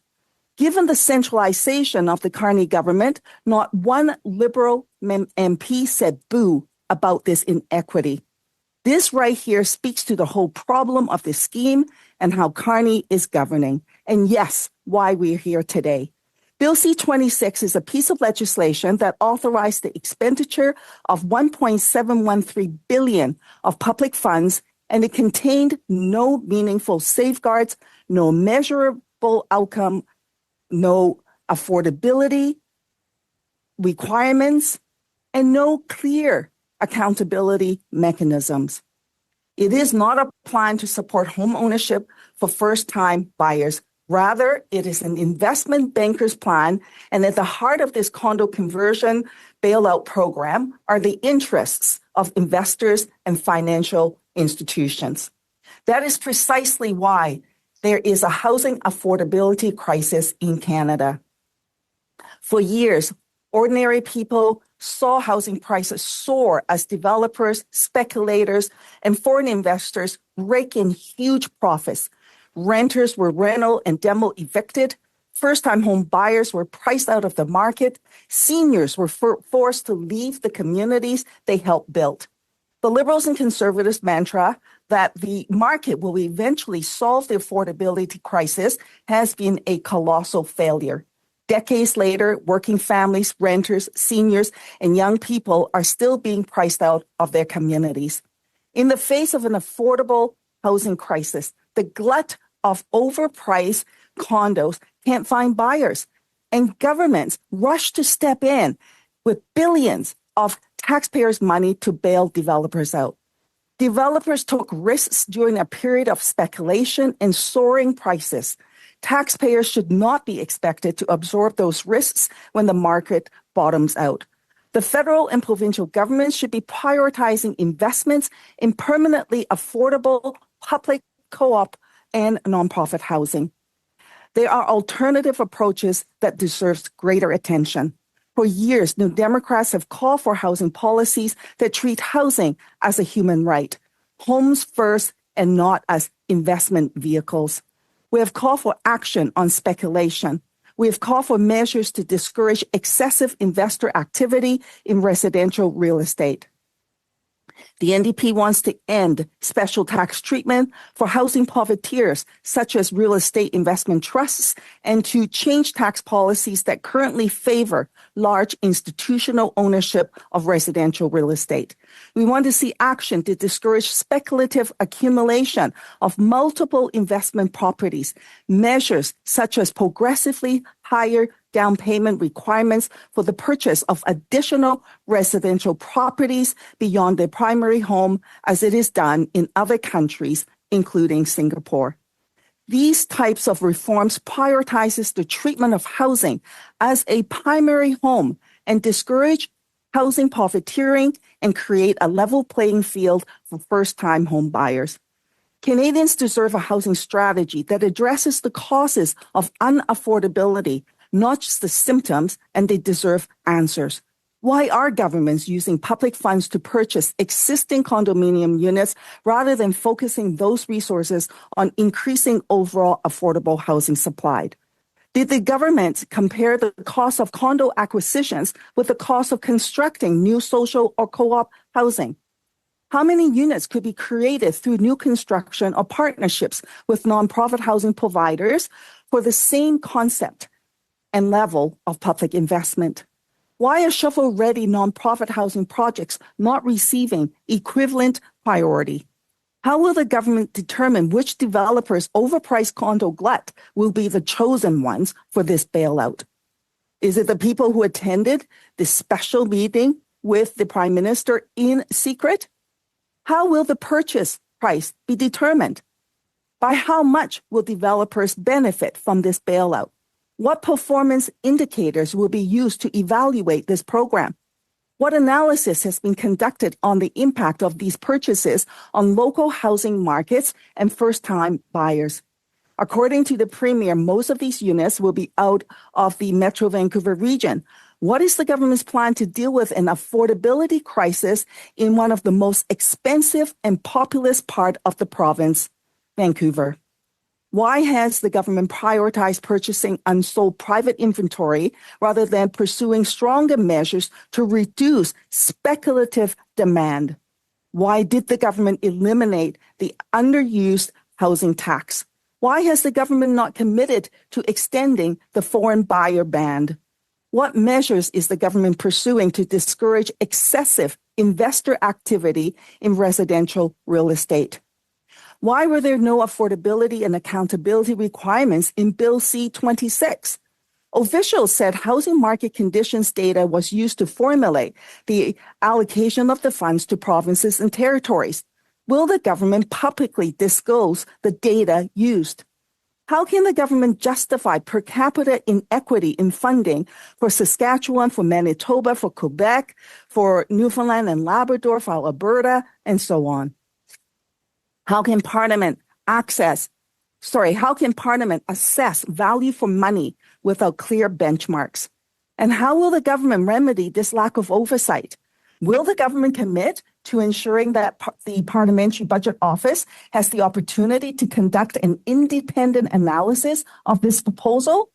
Given the centralization of the Carney government, not one Liberal MP said boo about this inequity. This right here speaks to the whole problem of this scheme and how Carney is governing. And yes, why we're here today. Bill C-26 is a piece of legislation that authorized the expenditure of $1.713 billion of public funds, and it contained no meaningful safeguards, no measurable outcome, no affordability requirements, and no clear accountability mechanisms. It is not a plan to support home ownership for first-time buyers. Rather, it is an investment banker's plan, and at the heart of this condo conversion bailout program are the interests of investors and financial institutions. That is precisely why there is a housing affordability crisis in Canada. For years, ordinary people saw housing prices soar as developers, speculators, and foreign investors rake in huge profits. Renters were rental and demo evicted. First-time home buyers were priced out of the market. Seniors were forced to leave the communities they helped build. The Liberals and Conservatives' mantra that the market will eventually solve the affordability crisis has been a colossal failure. Decades later, working families, renters, seniors, and young people are still being priced out of their communities. In the face of an affordable housing crisis, the glut of overpriced condos can't find buyers, and governments rush to step in with billions of taxpayers' money to bail developers out. Developers took risks during a period of speculation and soaring prices. Taxpayers should not be expected to absorb those risks when the market bottoms out. The federal and provincial governments should be prioritizing investments in permanently affordable public, co-op, and nonprofit housing. There are alternative approaches that deserve greater attention. For years, New Democrats have called for housing policies that treat housing as a human right, homes first and not as investment vehicles. We have called for action on speculation. We have called for measures to discourage excessive investor activity in residential real estate. The NDP wants to end special tax treatment for housing profiteers, such as real estate investment trusts, and to change tax policies that currently favor large institutional ownership of residential real estate. We want to see action to discourage speculative accumulation of multiple investment properties, measures such as progressively higher down payment requirements for the purchase of additional residential properties beyond their primary home, as it is done in other countries, including Singapore. These types of reforms prioritizes the treatment of housing as a primary home and discourage housing profiteering and create a level playing field for first-time home buyers. Canadians deserve a housing strategy that addresses the causes of unaffordability, not just the symptoms, and they deserve answers. Why are governments using public funds to purchase existing condominium units rather than focusing those resources on increasing overall affordable housing supply? Did the government compare the cost of condo acquisitions with the cost of constructing new social or co-op housing? How many units could be created through new construction or partnerships with nonprofit housing providers for the same concept and level of public investment? Why are shovel-ready nonprofit housing projects not receiving equivalent priority? How will the government determine which developers' overpriced condo glut will be the chosen ones for this bailout? Is it the people who attended this special meeting with the Prime Minister in secret? How will the purchase price be determined? By how much will developers benefit from this bailout? What performance indicators will be used to evaluate this program? What analysis has been conducted on the impact of these purchases on local housing markets and first-time buyers? According to the Premier, most of these units will be out of the Metro Vancouver region. What is the government's plan to deal with an affordability crisis in one of the most expensive and populous part of the province, Vancouver? Why has the government prioritized purchasing unsold private inventory rather than pursuing stronger measures to reduce speculative demand? Why did the government eliminate the underused housing tax? Why has the government not committed to extending the foreign buyer ban? What measures is the government pursuing to discourage excessive investor activity in residential real estate? Why were there no affordability and accountability requirements in Bill C-26? Officials said housing market conditions data was used to formulate the allocation of the funds to provinces and territories. will the government publicly disclose the data used? How can the government justify per capita inequity in funding for Saskatchewan, for Manitoba, for Quebec, for Newfoundland and Labrador, for Alberta, and so on? How can Parliament assess value for money without clear benchmarks? And how will the government remedy this lack of oversight? Will the government commit to ensuring that the Parliamentary Budget Office has the opportunity to conduct an independent analysis of this proposal?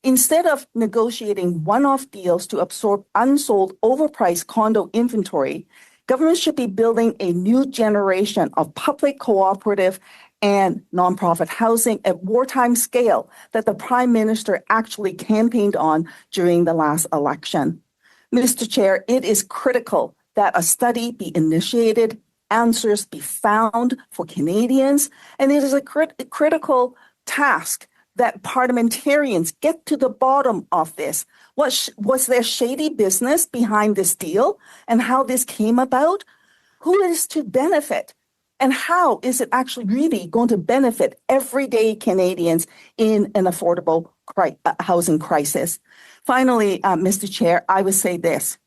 Instead of negotiating one-off deals to absorb unsold, overpriced condo inventory, government should be building a new generation of public, cooperative, and nonprofit housing at wartime scale that the Prime Minister actually campaigned on during the last election. Mr. Chair, it is critical that a study be initiated, answers be found for Canadians, and it is a critical task that parliamentarians get to the bottom of this. Was there shady business behind this deal and how this came about? Who is to benefit? And how is it actually really going to benefit everyday Canadians in an affordable housing crisis? Finally, Mr. Chair, I would say this.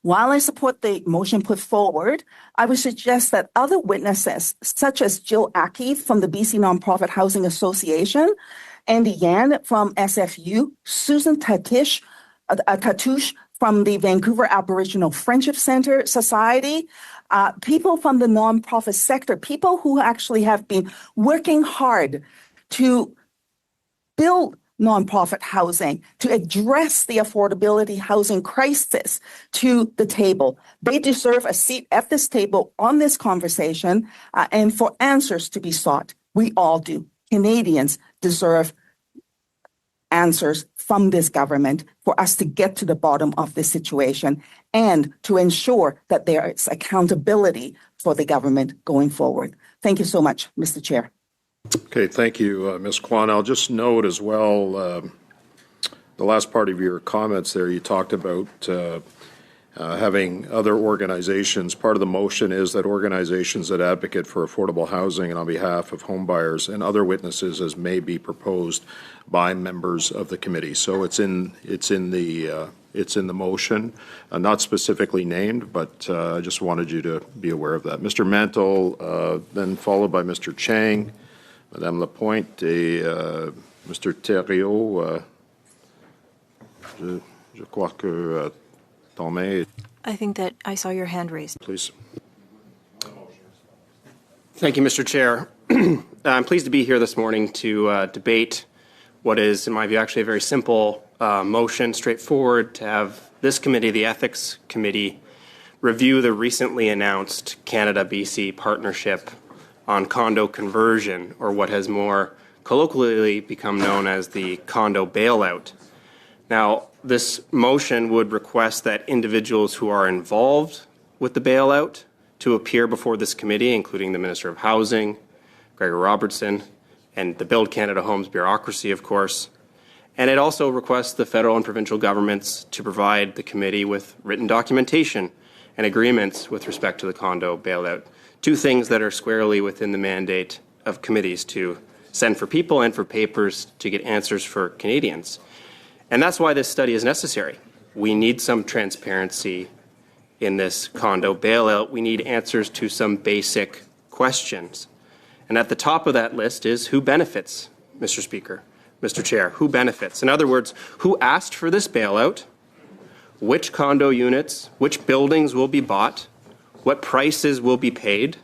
While I support the motion put forward, I would suggest that other witnesses, such as Jill Aki from the BC Nonprofit Housing Association, Andy Yan from SFU, Susan Tatouche from the Vancouver Aboriginal Friendship Center Society, people from the nonprofit sector, people who actually have been working hard to build nonprofit housing, to address the affordability housing crisis to the table. They deserve a seat at this table on this conversation and for answers to be sought. We all do. Canadians deserve answers from this government for us to get to the bottom of this situation and to ensure that there is accountability for the government going forward. Thank you so much, Mr. Chair. Okay, thank you, Ms. Kwan. I'll just note as well, the last part of your comments there, you talked about having other organizations. Part of the motion is that organizations that advocate for affordable housing and on behalf of home buyers and other witnesses as may be proposed by members of the committee. So it's in the motion, not specifically named, but I just wanted you to be aware of that. Mr. Mantle, then followed by Mr. Chang, Madame Lapointe, et Mr. Thériault. Je crois que ton main. I think that I saw your hand raised. Please. Thank you, Mr. Chair. I'm pleased to be here this morning to debate what is, in my view, actually a very simple motion, straightforward, to have this committee, the Ethics Committee, review the recently announced Canada-BC partnership on condo conversion, or what has more colloquially become known as the Condo Bailout. Now, this motion would request that individuals who are involved with the bailout to appear before this committee, including the Minister of Housing, Gregor Robertson, and the Build Canada Homes bureaucracy, of course. And it also requests the federal and provincial governments to provide the committee with written documentation and agreements with respect to the condo bailout. Two things that are squarely within the mandate of committees to send for people and for papers to get answers for Canadians. And that's why this study is necessary. We need some transparency in this condo bailout. We need answers to some basic questions. And at the top of that list is who benefits, Mr. Speaker, Mr. Chair, who benefits? In other words, who asked for this bailout? Which condo units, which buildings will be bought? What prices will be paid?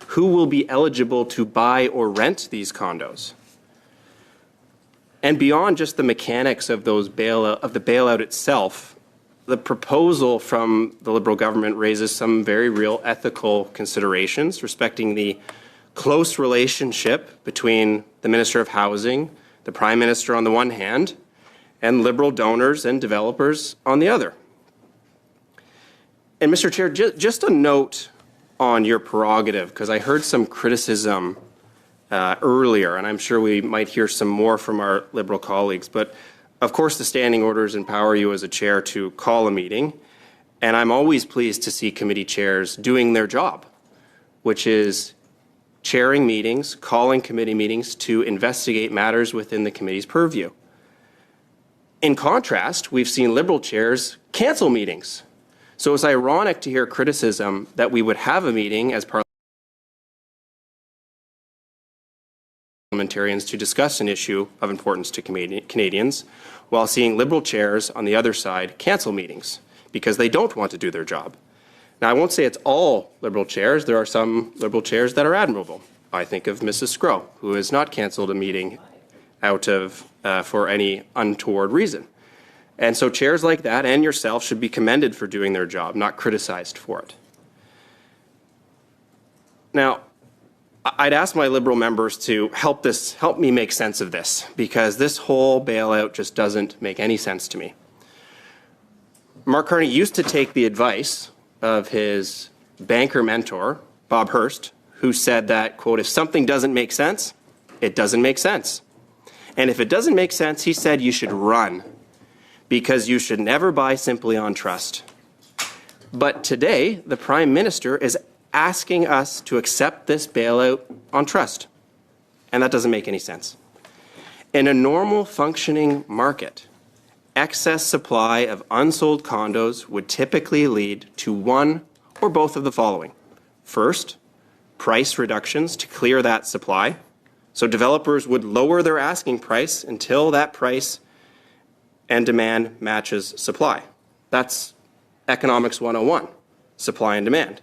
Who will be eligible to buy or rent these condos? And beyond just the mechanics of the bailout itself, the proposal from the Liberal government raises some very real ethical considerations respecting the close relationship between the Minister of Housing, the Prime Minister on the one hand, and Liberal donors and developers on the other. And Mr. Chair, just a note on your prerogative, because I heard some criticism earlier, and I'm sure we might hear some more from our Liberal colleagues. But of course, the standing orders empower you as a chair to call a meeting, and I'm always pleased to see committee chairs doing their job. which is chairing meetings, calling committee meetings to investigate matters within the committee's purview. In contrast, we've seen Liberal chairs cancel meetings. So it's ironic to hear criticism that we would have a meeting as parliamentarians to discuss an issue of importance to Canadians, while seeing Liberal chairs on the other side cancel meetings because they don't want to do their job. Now, I won't say it's all Liberal chairs. There are some Liberal chairs that are admirable. I think of Mrs. Scrow, who has not cancelled a meeting out of for any untoward reason. And so chairs like that and yourself should be commended for doing their job, not criticized for it. Now, I'd ask my Liberal members to help me make sense of this, because this whole bailout just doesn't make any sense to me. Mark Carney used to take the advice of his banker mentor, Bob Hurst, who said that, quote, if something doesn't make sense, it doesn't make sense. And if it doesn't make sense, he said you should run, because you should never buy simply on trust. But today, the Prime Minister is asking us to accept this bailout on trust. And that doesn't make any sense. In a normal functioning market, excess supply of unsold condos would typically lead to one or both of the following. First, price reductions to clear that supply. So developers would lower their asking price until that price and demand matches supply. That's economics 101, supply and demand.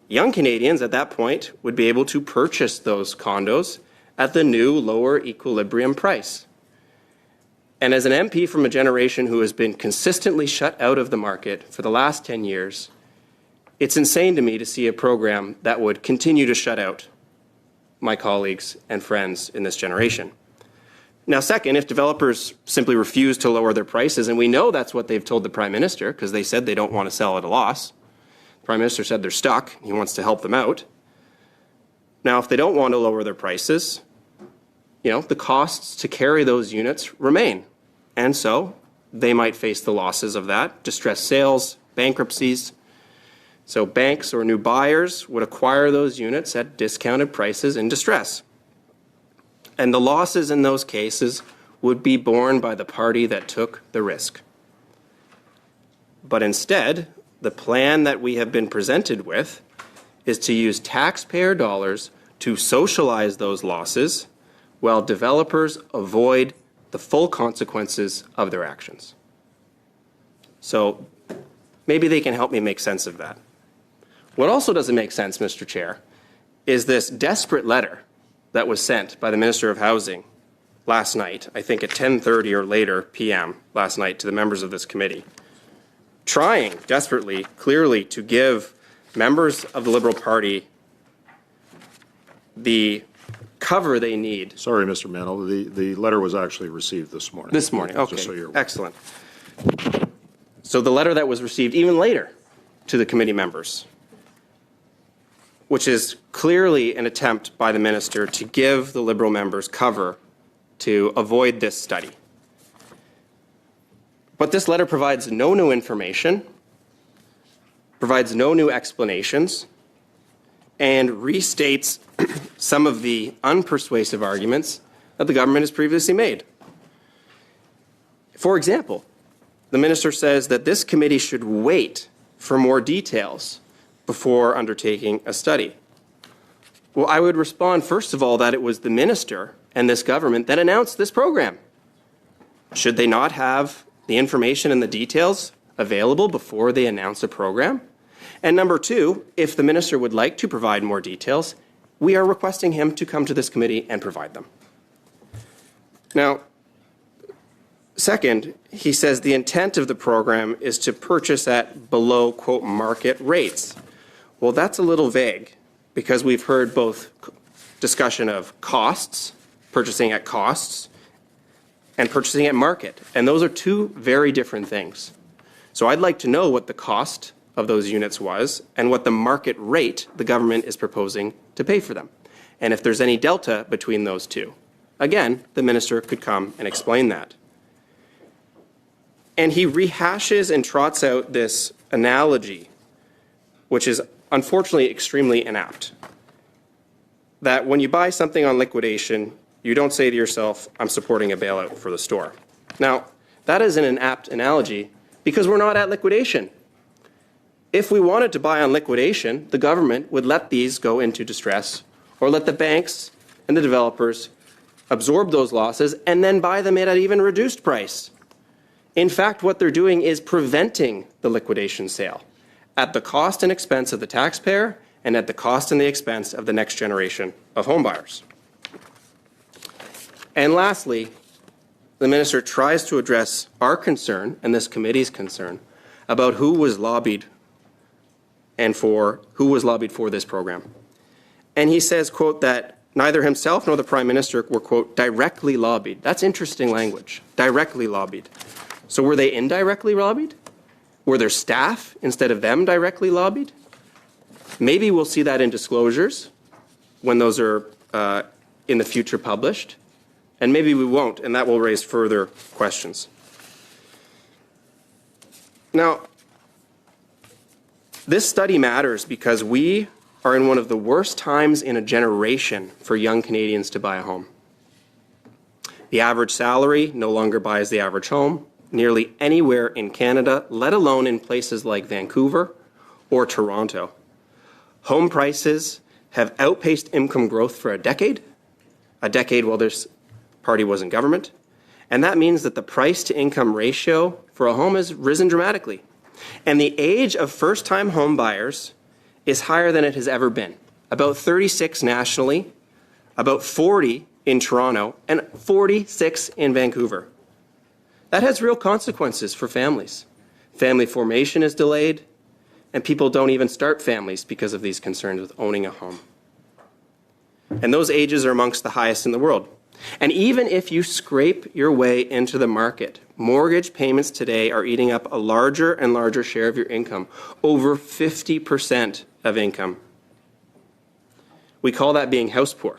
Young Canadians at that point would be able to purchase those condos at the new lower equilibrium price. And as an MP from a generation who has been consistently shut out of the market for the last 10 years, it's insane to me to see a program that would continue to shut out my colleagues and friends in this generation. Now, second, if developers simply refuse to lower their prices, and we know that's what they've told the Prime Minister, because they said they don't want to sell at a loss. The Prime Minister said they're stuck. He wants to help them out. Now, if they don't want to lower their prices, the costs to carry those units remain. And so they might face the losses of that, distressed sales, bankruptcies. So banks or new buyers would acquire those units at discounted prices in distress. And the losses in those cases would be borne by the party that took the risk. But instead, the plan that we have been presented with is to use taxpayer dollars to socialize those losses while developers avoid the full consequences of their actions. So maybe they can help me make sense of that. What also doesn't make sense, Mr. Chair, is this desperate letter that was sent by the Minister of Housing last night, I think at 10:30 or later p.m. last night, to the members of this committee, trying desperately, clearly, to give members of the Liberal Party the cover they need. Sorry, Mr. Mannel, the letter was actually received this morning. This morning, okay, Just so you're aware. Excellent. So the letter that was received even later to the committee members, which is clearly an attempt by the minister to give the Liberal members cover to avoid this study. But this letter provides no new information, provides no new explanations, and restates some of the unpersuasive arguments that the government has previously made. For example, the minister says that this committee should wait for more details before undertaking a study. Well, I would respond, first of all, that it was the minister and this government that announced this program. Should they not have the information and the details available before they announce a program? And number two, if the minister would like to provide more details, we are requesting him to come to this committee and provide them. Now, second, he says the intent of the program is to purchase at below, quote, market rates. Well, that's a little vague, because we've heard both discussion of costs, purchasing at costs, and purchasing at market. And those are two very different things. So I'd like to know what the cost of those units was and what the market rate the government is proposing to pay for them. And if there's any delta between those two. Again, the minister could come and explain that. And he rehashes and trots out this analogy which is unfortunately extremely inapt. That when you buy something on liquidation, you don't say to yourself, I'm supporting a bailout for the store. Now, that isn't an apt analogy because we're not at liquidation. If we wanted to buy on liquidation, the government would let these go into distress or let the banks and the developers absorb those losses and then buy them at an even reduced price. In fact, what they're doing is preventing the liquidation sale at the cost and expense of the taxpayer and at the cost and the expense of the next generation of homebuyers. And lastly, the minister tries to address our concern and this committee's concern about who was lobbied for this program. And he says, quote, that neither himself nor the Prime Minister were, quote, directly lobbied. That's interesting language, directly lobbied. So were they indirectly lobbied? Were their staff, instead of them, directly lobbied? Maybe we'll see that in disclosures when those are in the future published. And maybe we won't, and that will raise further questions. Now, this study matters because we are in one of the worst times in a generation for young Canadians to buy a home. The average salary no longer buys the average home nearly anywhere in Canada, let alone in places like Vancouver or Toronto. Home prices have outpaced income growth for a decade while this party was in government, and that means that the price-to-income ratio for a home has risen dramatically. And the age of first-time home buyers is higher than it has ever been, about 36 nationally, about 40 in Toronto, and 46 in Vancouver. That has real consequences for families. Family formation is delayed, and people don't even start families because of these concerns with owning a home. And those ages are amongst the highest in the world. And even if you scrape your way into the market, mortgage payments today are eating up a larger and larger share of your income, over 50% of income. We call that being house poor.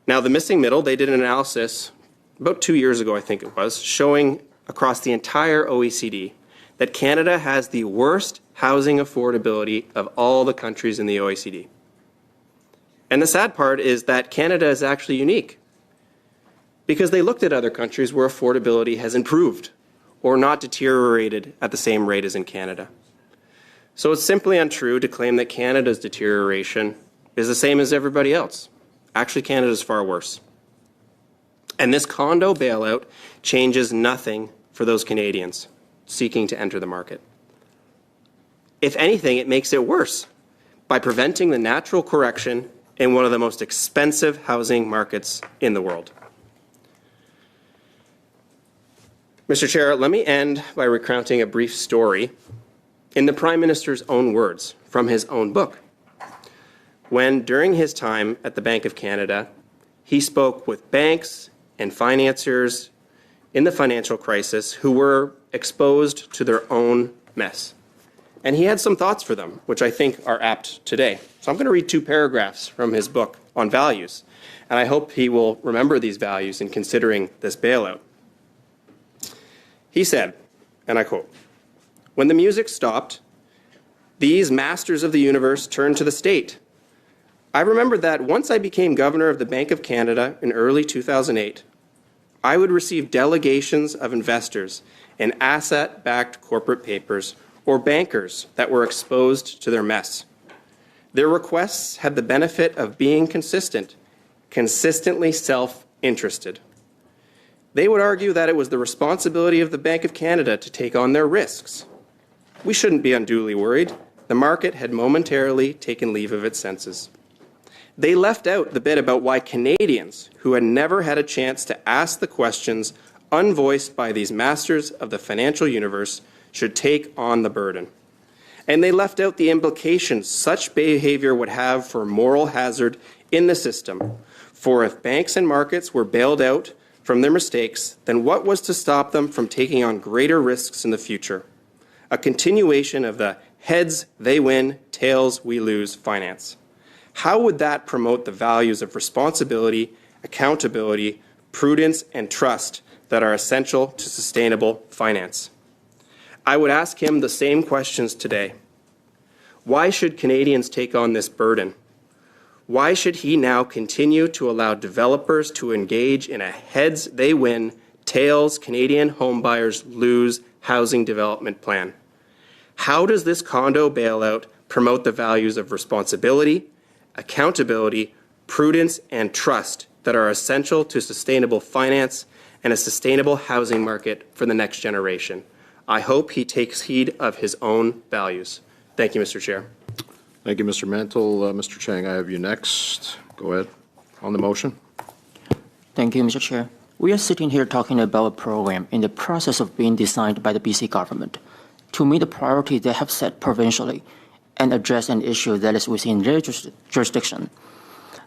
Now, the missing middle, they did an analysis about 2 years ago, I think it was, showing across the entire OECD that Canada has the worst housing affordability of all the countries in the OECD. And the sad part is that Canada is actually unique because they looked at other countries where affordability has improved or not deteriorated at the same rate as in Canada. So it's simply untrue to claim that Canada's deterioration is the same as everybody else. Actually, Canada's far worse. And this condo bailout changes nothing for those Canadians seeking to enter the market. If anything, it makes it worse by preventing the natural correction in one of the most expensive housing markets in the world. Mr. Chair, let me end by recounting a brief story in the Prime Minister's own words from his own book. When, during his time at the Bank of Canada, he spoke with banks and financiers in the financial crisis who were exposed to their own mess. And he had some thoughts for them, which I think are apt today. So I'm going to read 2 paragraphs from his book on values, and I hope he will remember these values in considering this bailout. He said, and I quote, "When the music stopped, these masters of the universe turned to the state. I remembered that once I became governor of the Bank of Canada in early 2008, I would receive delegations of investors in asset-backed corporate papers or bankers that were exposed to their mess. Their requests had the benefit of being consistently self-interested. They would argue that it was the responsibility of the Bank of Canada to take on their risks. We shouldn't be unduly worried. The market had momentarily taken leave of its senses. They left out the bit about why Canadians who had never had a chance to ask the questions unvoiced by these masters of the financial universe should take on the burden. And they left out the implications such behavior would have for moral hazard in the system. For if banks and markets were bailed out from their mistakes, then what was to stop them from taking on greater risks in the future? A continuation of the heads they win, tails we lose finance. How would that promote the values of responsibility, accountability, prudence, and trust that are essential to sustainable finance? I would ask him the same questions today. Why should Canadians take on this burden? Why should he now continue to allow developers to engage in a heads they win, tails Canadian homebuyers lose housing development plan? How does this condo bailout promote the values of responsibility, accountability, prudence, and trust that are essential to sustainable finance and a sustainable housing market for the next generation? I hope he takes heed of his own values. Thank you, Mr. Chair. Thank you, Mr. Mantle. Mr. Chang, I have you next. Go ahead on the motion. Thank you, Mr. Chair. We are sitting here talking about a program in the process of being designed by the BC government to meet the priorities they have set provincially and address an issue that is within their jurisdiction.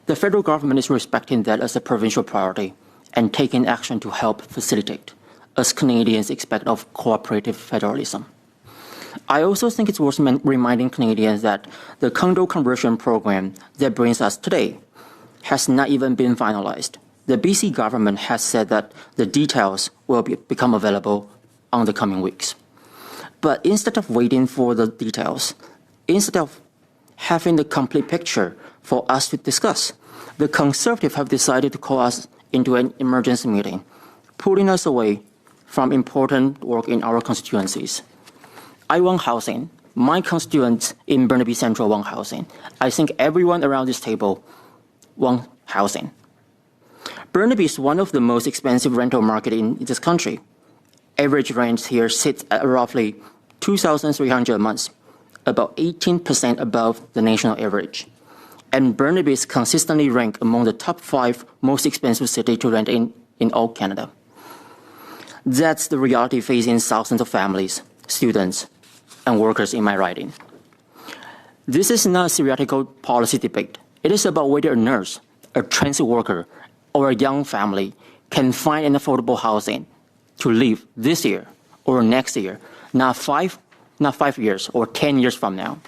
The federal government is respecting that as a provincial priority and taking action to help facilitate, as Canadians expect of cooperative federalism. I also think it's worth reminding Canadians that the condo conversion program that brings us today has not even been finalized. The BC government has said that the details will become available on the coming weeks. But instead of waiting for the details, instead of having the complete picture for us to discuss, the Conservatives have decided to call us into an emergency meeting, pulling us away from important work in our constituencies. I want housing. My constituents in Burnaby Central want housing. I think everyone around this table wants housing. Burnaby is one of the most expensive rental markets in this country. Average rents here sit at roughly $2,300 a month, about 18% above the national average. And Burnaby is consistently ranked among the top 5 most expensive cities to rent in all Canada. That's the reality facing thousands of families, students, and workers in my riding. This is not a theoretical policy debate. It is about whether a nurse, a transit worker, or a young family can find an affordable housing to live this year or next year, not five years or 10 years from now.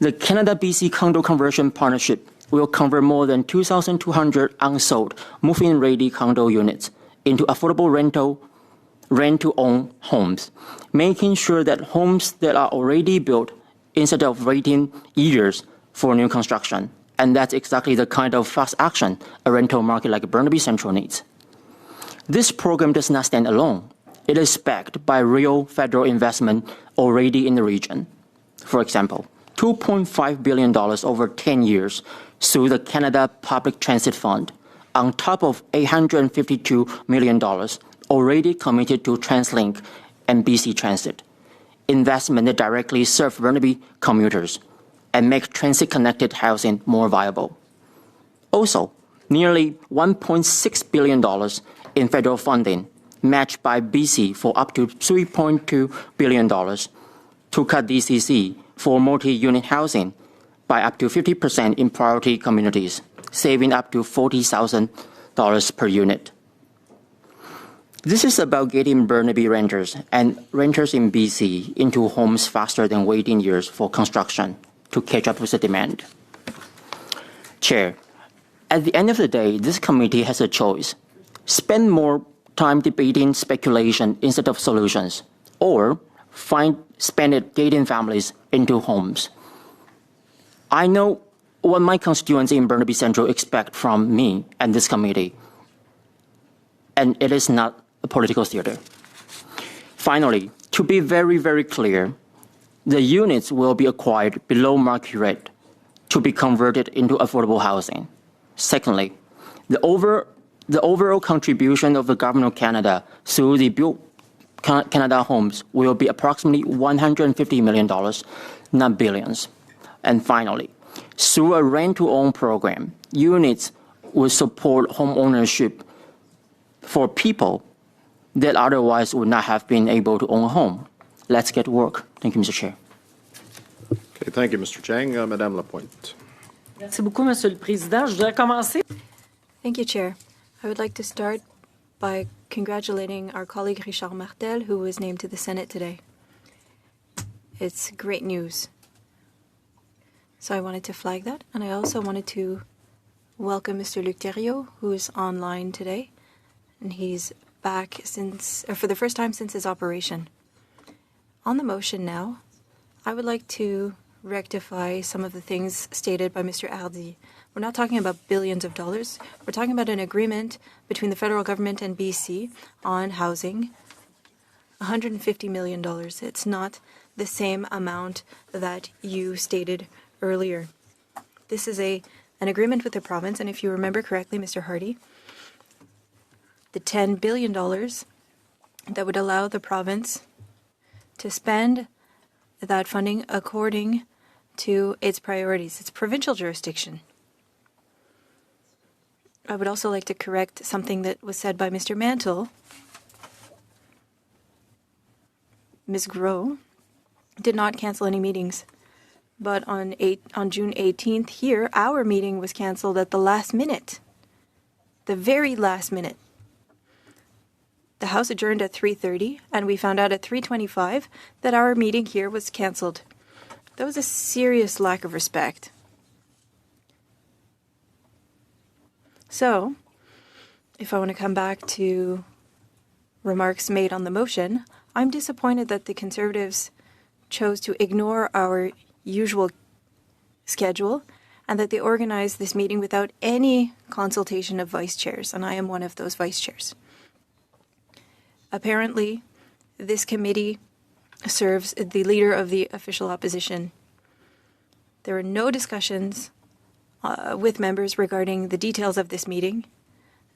The Canada-BC Condo Conversion Partnership will convert more than 2,200 unsold move-in ready condo units into affordable rent-to-own homes, making sure that homes that are already built instead of waiting years for new construction. And that's exactly the kind of fast action a rental market like Burnaby Central needs. This program does not stand alone. It is backed by real federal investment already in the region. For example, $2.5 billion over 10 years through the Canada Public Transit Fund, on top of $852 million already committed to TransLink and BC Transit. Investment that directly serve Burnaby commuters and make transit-connected housing more viable. Also, nearly $1.6 billion in federal funding, matched by BC for up to $3.2 billion to cut DCC for multi-unit housing by up to 50% in priority communities, saving up to $40,000 per unit. This is about getting Burnaby renters and renters in BC into homes faster than waiting years for construction to catch up with the demand. Chair, at the end of the day, this committee has a choice. Spend more time debating speculation instead of solutions, or spend it getting families into homes. I know what my constituents in Burnaby Central expect from me and this committee, and it is not a political theater. Finally, to be very, very clear, the units will be acquired below market rate to be converted into affordable housing. Secondly, the overall contribution of the Government of Canada through the Build Canada Homes will be approximately $150 million, not billions. And finally, through a rent-to-own program, units will support home ownership for people that otherwise would not have been able to own a home. Let's get to work. Thank you, Mr. Chair. Okay, thank you, Mr. Chang. Madame Lapointe. Merci beaucoup, Monsieur le Président. Je voudrais commencer. Thank you, Chair. I would like to start by congratulating our colleague Richard Martel, who was named to the Senate today. It's great news. So I wanted to flag that, and I also wanted to welcome Mr. Luc Thériault, who is online today, and he's back for the first time since his operation. On the motion now, I would like to rectify some of the things stated by Mr. Hardy. We're not talking about billions of dollars. We're talking about an agreement between the federal government and BC on housing, $150 million. It's not the same amount that you stated earlier. This is an agreement with the province, and if you remember correctly, Mr. Hardy, the $10 billion that would allow the province to spend that funding according to its priorities. It's provincial jurisdiction. I would also like to correct something that was said by Mr. Mantle. Ms. Gros did not cancel any meetings, but on June 18th here, our meeting was canceled at the last minute, the very last minute. The House adjourned at 3:30, and we found out at 3:25 that our meeting here was canceled. That was a serious lack of respect. So, if I want to come back to remarks made on the motion, I'm disappointed that the Conservatives chose to ignore our usual schedule and that they organized this meeting without any consultation of vice chairs, and I am one of those vice chairs. Apparently, this committee serves the leader of the official opposition. There were no discussions with members regarding the details of this meeting.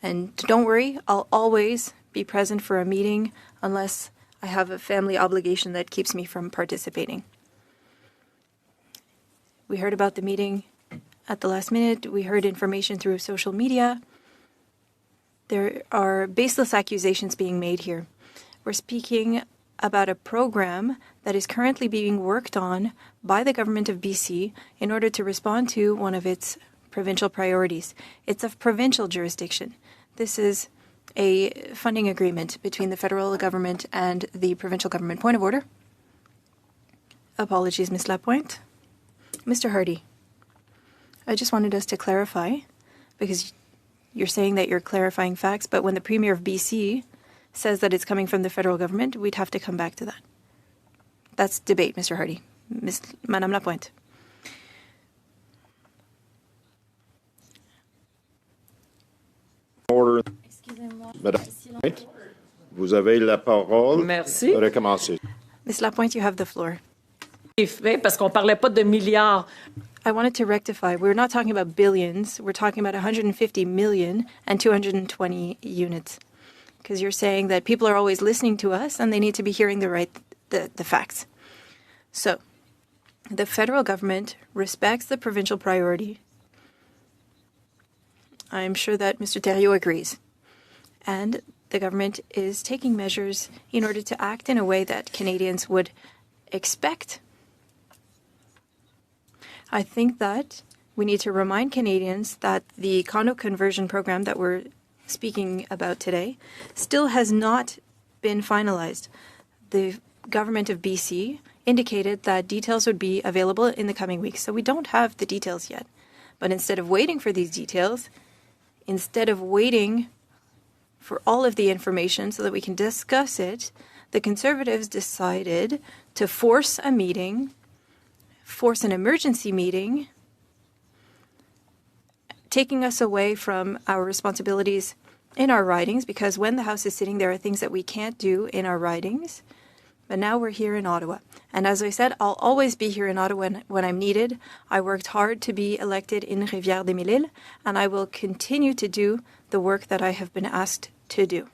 And don't worry, I'll always be present for a meeting unless I have a family obligation that keeps me from participating. We heard about the meeting at the last minute. We heard information through social media. There are baseless accusations being made here. We're speaking about a program that is currently being worked on by the government of BC in order to respond to one of its provincial priorities. It's of provincial jurisdiction. This is a funding agreement between the federal government and the provincial government. Point of order. Apologies, Ms. Lapointe. Mr. Hardy, I just wanted us to clarify, because you're saying that you're clarifying facts, but when the Premier of BC says that it's coming from the federal government, we'd have to come back to that. That's debate, Mr. Hardy. Madame Lapointe. Order. Madame, vous avez la parole. Merci. Recommencez. Ms. Lapointe, you have the floor. Parce qu'on parlait pas de milliards. I wanted to rectify. We're not talking about billions. We're talking about 150 million and 220 units. Because you're saying that people are always listening to us and they need to be hearing the facts. So, the federal government respects the provincial priority. I'm sure that Mr. Thériault agrees. And the government is taking measures in order to act in a way that Canadians would expect. I think that we need to remind Canadians that the condo conversion program that we're speaking about today still has not been finalized. The government of BC indicated that details would be available in the coming weeks, so we don't have the details yet. But instead of waiting for these details, instead of waiting for all of the information so that we can discuss it, the Conservatives decided to force a meeting, force an emergency meeting, taking us away from our responsibilities in our ridings, because when the House is sitting, there are things that we can't do in our ridings. But now we're here in Ottawa. And as I said, I'll always be here in Ottawa when I'm needed. I worked hard to be elected in Rivière-des-Mille-Îles, and I will continue to do the work that I have been asked to do.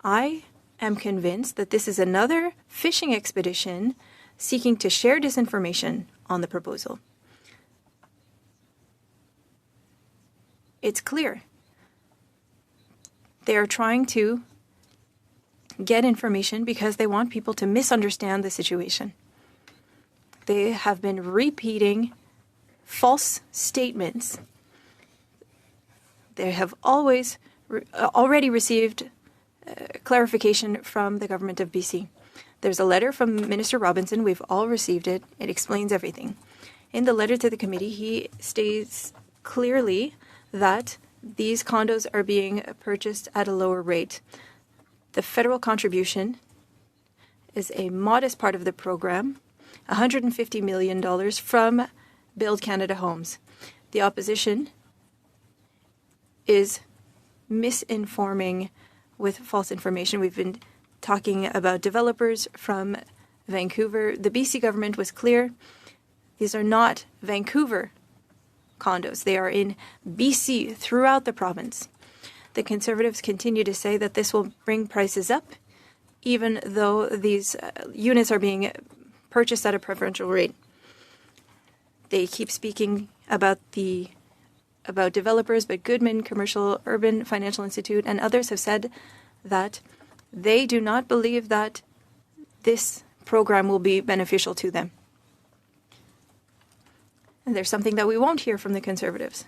I am convinced that this is another fishing expedition seeking to share disinformation on the proposal. It's clear. They are trying to get information because they want people to misunderstand the situation. They have been repeating false statements. They have already received clarification from the government of BC. There's a letter from Minister Robinson. We've all received it. It explains everything. In the letter to the committee, he states clearly that these condos are being purchased at a lower rate. The federal contribution is a modest part of the program, $150 million from Build Canada Homes. The opposition is misinforming with false information. We've been talking about developers from Vancouver. The BC government was clear. These are not Vancouver condos. They are in BC throughout the province. The Conservatives continue to say that this will bring prices up, even though these units are being purchased at a preferential rate. They keep speaking about developers, but Goodman, Commercial Urban Financial Institute, and others have said that they do not believe that this program will be beneficial to them. And there's something that we won't hear from the Conservatives.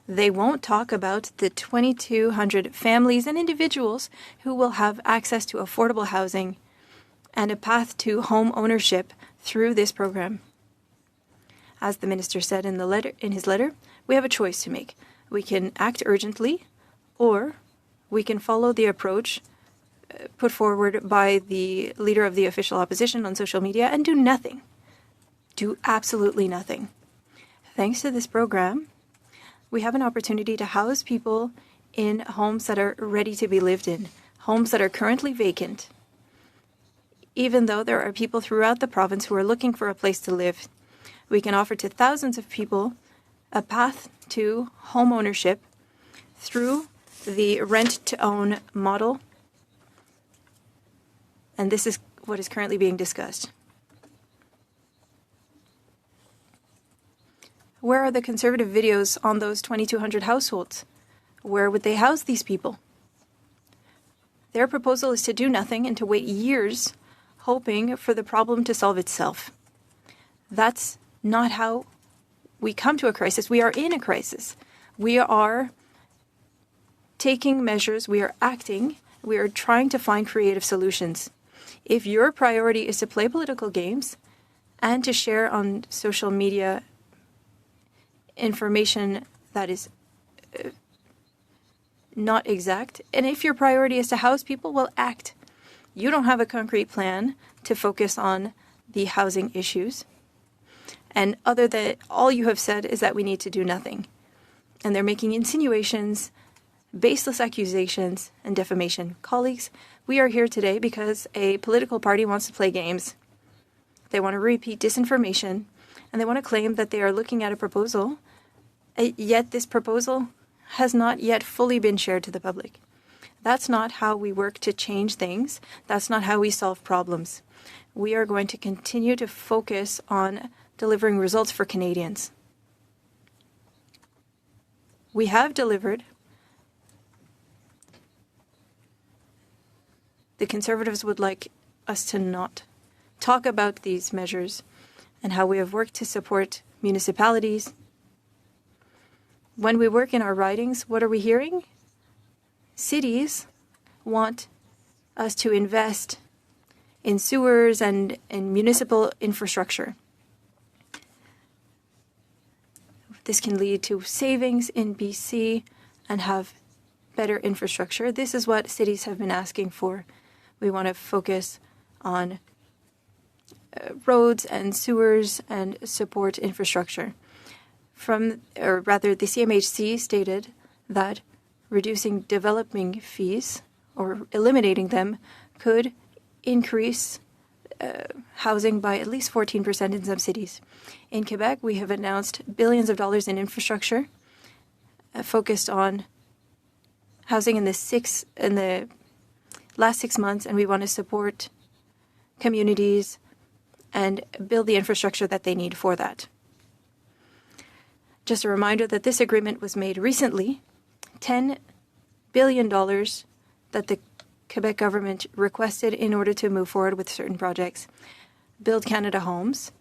They won't talk about the 2,200 families and individuals who will have access to affordable housing and a path to home ownership through this program. As the minister said in his letter, we have a choice to make. We can act urgently, or we can follow the approach put forward by the leader of the official opposition on social media and do nothing. Do absolutely nothing. Thanks to this program, we have an opportunity to house people in homes that are ready to be lived in, homes that are currently vacant, even though there are people throughout the province who are looking for a place to live. We can offer to thousands of people a path to home ownership through the rent-to-own model, and this is what is currently being discussed. Where are the Conservative videos on those 2,200 households? Where would they house these people? Their proposal is to do nothing and to wait years, hoping for the problem to solve itself. That's not how we come to a crisis. We are in a crisis. We are taking measures. We are acting. We are trying to find creative solutions. If your priority is to play political games and to share on social media information that is not exact, and if your priority is to house people, well, act. You don't have a concrete plan to focus on the housing issues. And other than all you have said is that we need to do nothing. And they're making insinuations, baseless accusations, and defamation. Colleagues, we are here today because a political party wants to play games. They want to repeat disinformation, and they want to claim that they are looking at a proposal, yet this proposal has not yet fully been shared to the public. That's not how we work to change things. That's not how we solve problems. We are going to continue to focus on delivering results for Canadians. We have delivered. The Conservatives would like us to not talk about these measures and how we have worked to support municipalities. When we work in our ridings, what are we hearing? Cities want us to invest in sewers and in municipal infrastructure. This can lead to savings in BC and have better infrastructure. This is what cities have been asking for. We want to focus on roads and sewers and support infrastructure. The CMHC stated that reducing developing fees or eliminating them could increase housing by at least 14% in some cities. In Quebec, we have announced billions of dollars in infrastructure focused on housing in the last 6 months, and we want to support communities and build the infrastructure that they need for that. Just a reminder that this agreement was made recently, $10 billion that the Quebec government requested in order to move forward with certain projects. Build Canada Homes,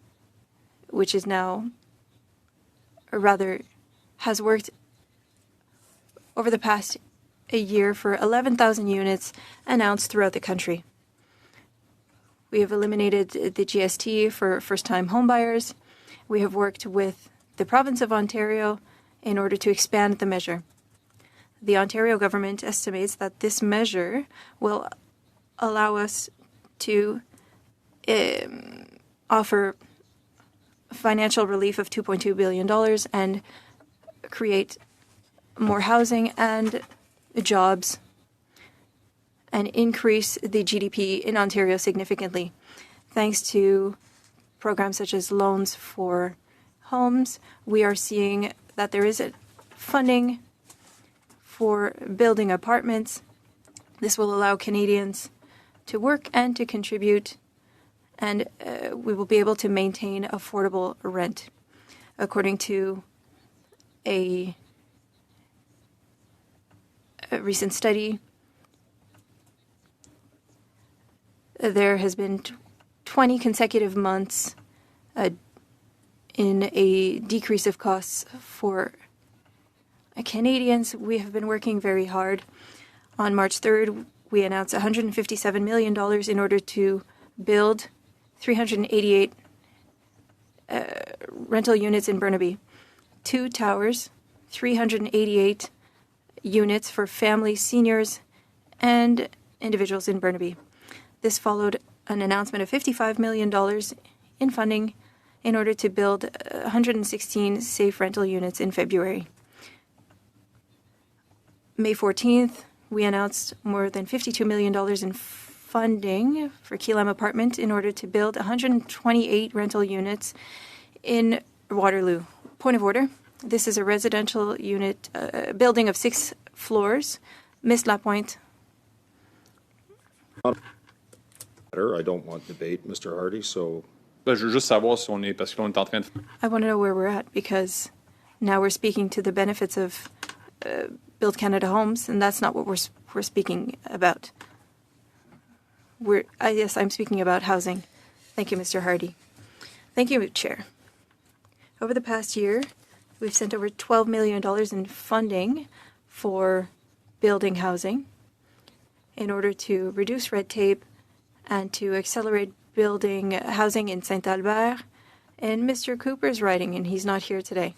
which is now, or rather, has worked over the past a year for 11,000 units announced throughout the country. We have eliminated the GST for first-time homebuyers. We have worked with the province of Ontario in order to expand the measure. The Ontario government estimates that this measure will allow us to offer financial relief of $2.2 billion and create more housing and jobs and increase the GDP in Ontario significantly. Thanks to programs such as loans for homes, we are seeing that there is funding for building apartments. This will allow Canadians to work and to contribute, and we will be able to maintain affordable rent. According to a recent study, there has been 20 consecutive months in a decrease of costs for Canadians. We have been working very hard. On March 3rd, we announced $157 million in order to build 388 rental units in Burnaby. 2 towers, 388 units for families, seniors, and individuals in Burnaby. This followed an announcement of $55 million in funding in order to build 116 safe rental units in February. May 14th, we announced more than $52 million in funding for Keelam Apartment in order to build 128 rental units in Waterloo. Point of order. This is a residential unit building of 6 floors. Ms. Lapointe. I don't want debate, Mr. Hardy, so... Je veux juste savoir si on est, parce qu'on est en train de... I want to know where we're at, because now we're speaking to the benefits of Build Canada Homes, and that's not what we're speaking about. Yes, I'm speaking about housing. Thank you, Mr. Hardy. Thank you, Chair. Over the past year, we've sent over $12 million in funding for building housing in order to reduce red tape and to accelerate building housing in Saint-Albert. And Mr. Cooper's writing, and he's not here today.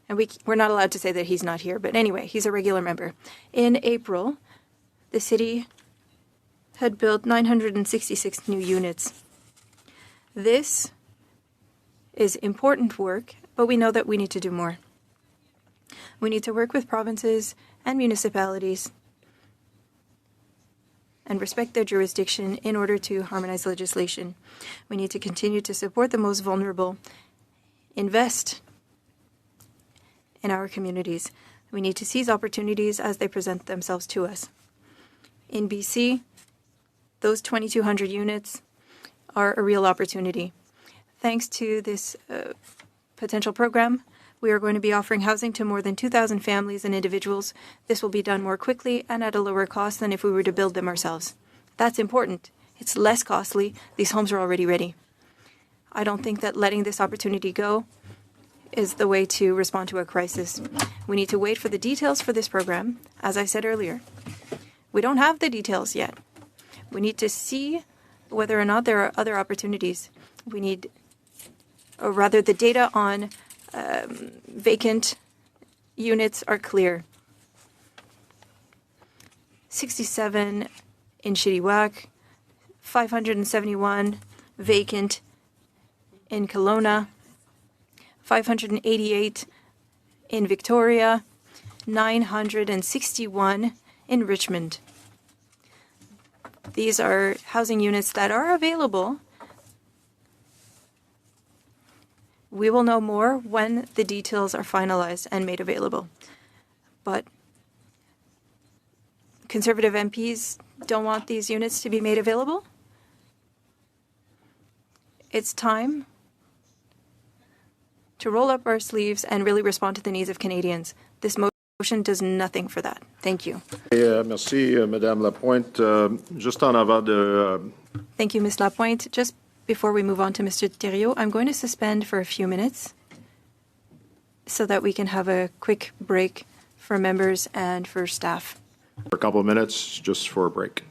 And we're not allowed to say that he's not here, but anyway, he's a regular member. In April, the city had built 966 new units. This is important work, but we know that we need to do more. We need to work with provinces and municipalities and respect their jurisdiction in order to harmonize legislation. We need to continue to support the most vulnerable, invest in our communities. We need to seize opportunities as they present themselves to us. In BC, those 2,200 units are a real opportunity. Thanks to this potential program, we are going to be offering housing to more than 2,000 families and individuals. This will be done more quickly and at a lower cost than if we were to build them ourselves. That's important. It's less costly. These homes are already ready. I don't think that letting this opportunity go is the way to respond to a crisis. We need to wait for the details for this program, as I said earlier. We don't have the details yet. We need to see whether or not there are other opportunities. We need, or rather, the data on vacant units are clear. 67 in Chilliwack, 571 vacant in Kelowna, 588 in Victoria, 961 in Richmond. These are housing units that are available. We will know more when the details are finalized and made available. But Conservative MPs don't want these units to be made available. It's time to roll up our sleeves and really respond to the needs of Canadians. This motion does nothing for that. Thank you. Merci, Madame Lapointe. Juste en avant de... Thank you, Ms. Lapointe. Just before we move on to Mr. Thériault, I'm going to suspend for a few minutes so that we can have a quick break for members and for staff. For a couple of minutes, just for a break.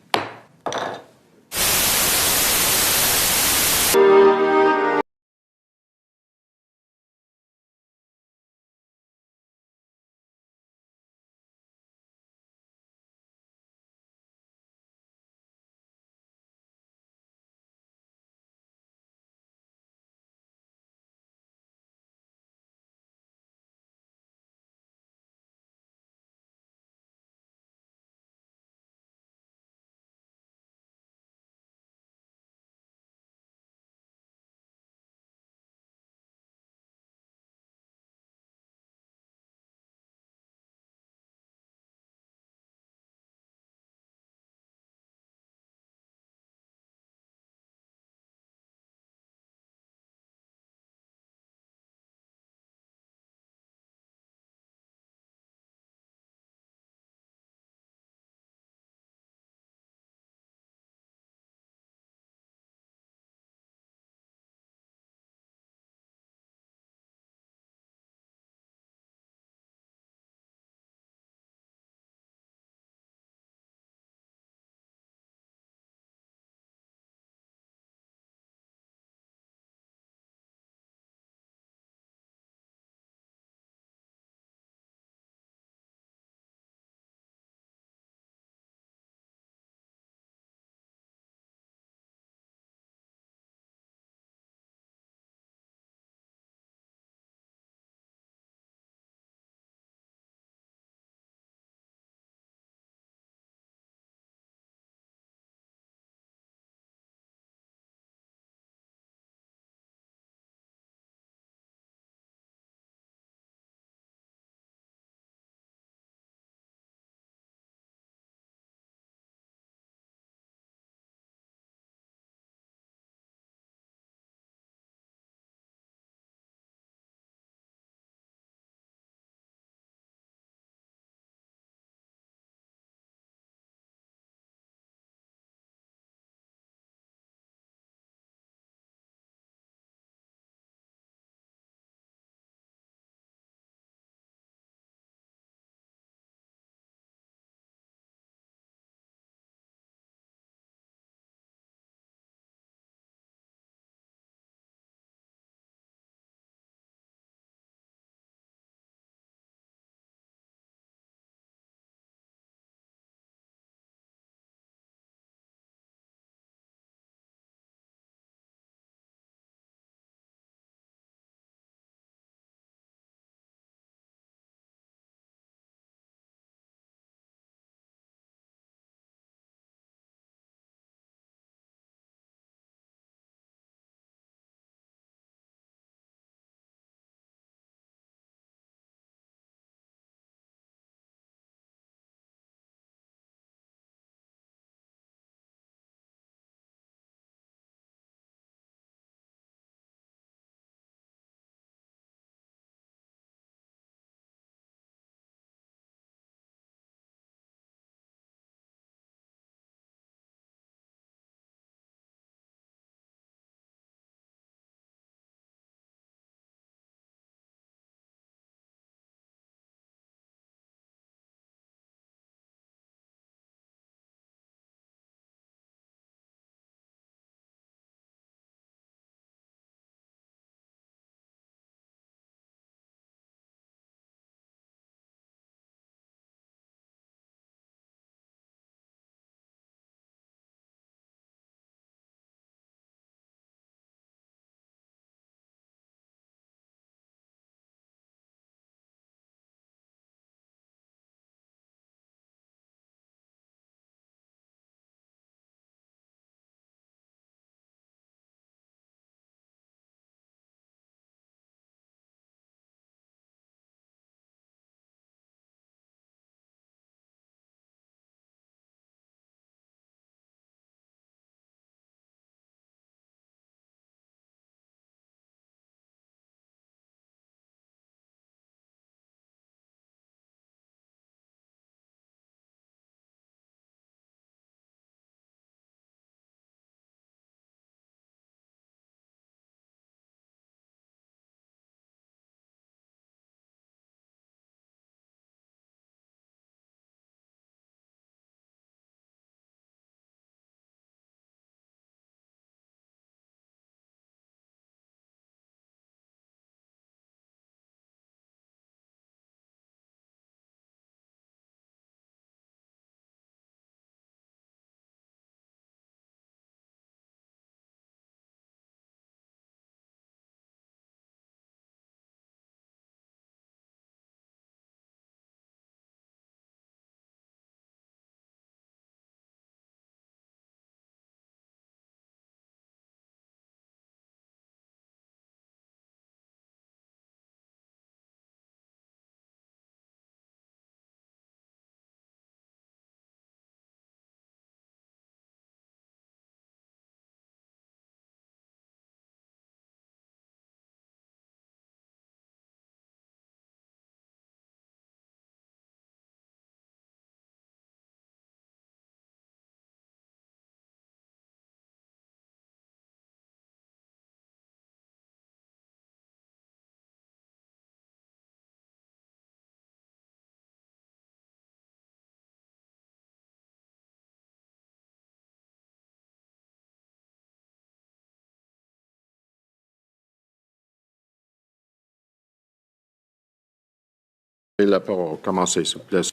La parole. Commencez, s'il vous plaît.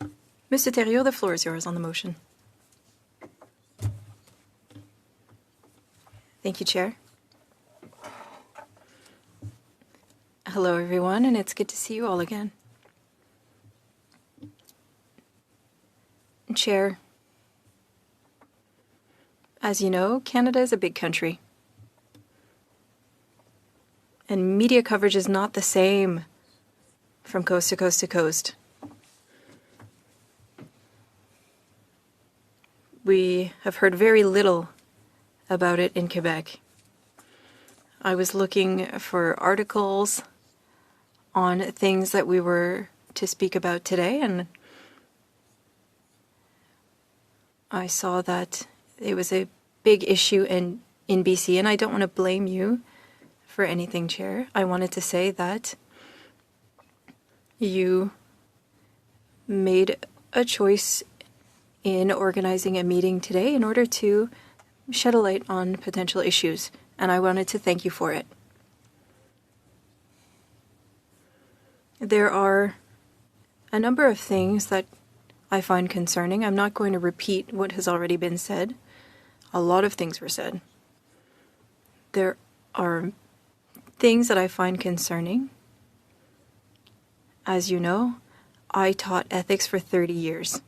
Mr. Thériault, the floor is yours on the motion. Thank you, Chair. Hello, everyone, and it's good to see you all again. Chair, as you know, Canada is a big country. And media coverage is not the same from coast to coast to coast. We have heard very little about it in Quebec. I was looking for articles on things that we were to speak about today, and I saw that it was a big issue in BC, and I don't want to blame you for anything, Chair. I wanted to say that you made a choice in organizing a meeting today in order to shed a light on potential issues, and I wanted to thank you for it. There are a number of things that I find concerning. I'm not going to repeat what has already been said. A lot of things were said. There are things that I find concerning. As you know, I taught ethics for 30 years.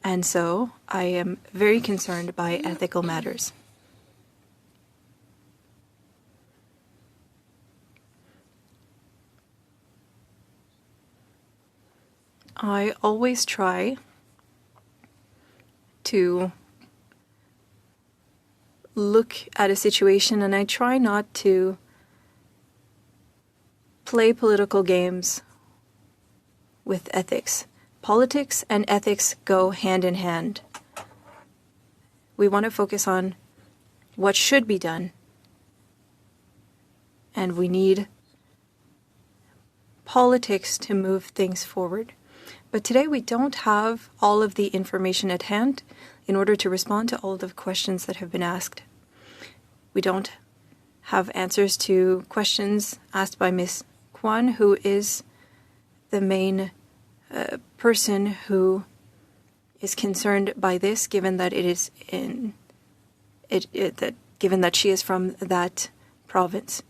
And so I am very concerned by ethical matters. I always try to look at a situation and I try not to play political games with ethics. Politics and ethics go hand in hand. We want to focus on what should be done, and we need politics to move things forward. But today we don't have all of the information at hand in order to respond to all of the questions that have been asked. We don't have answers to questions asked by Ms. Kwan, who is the main person who is concerned by this, given that given that she is from that province.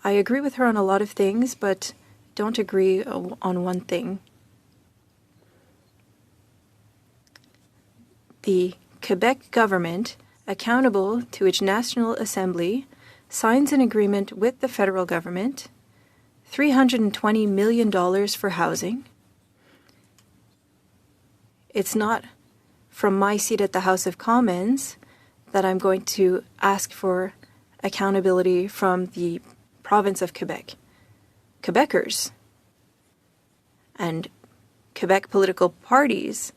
I agree with her on a lot of things, but don't agree on one thing. The Quebec government, accountable to its National Assembly, signs an agreement with the federal government, $320 million for housing. It's not from my seat at the House of Commons that I'm going to ask for accountability from the province of Quebec. Quebecers and Quebec political parties,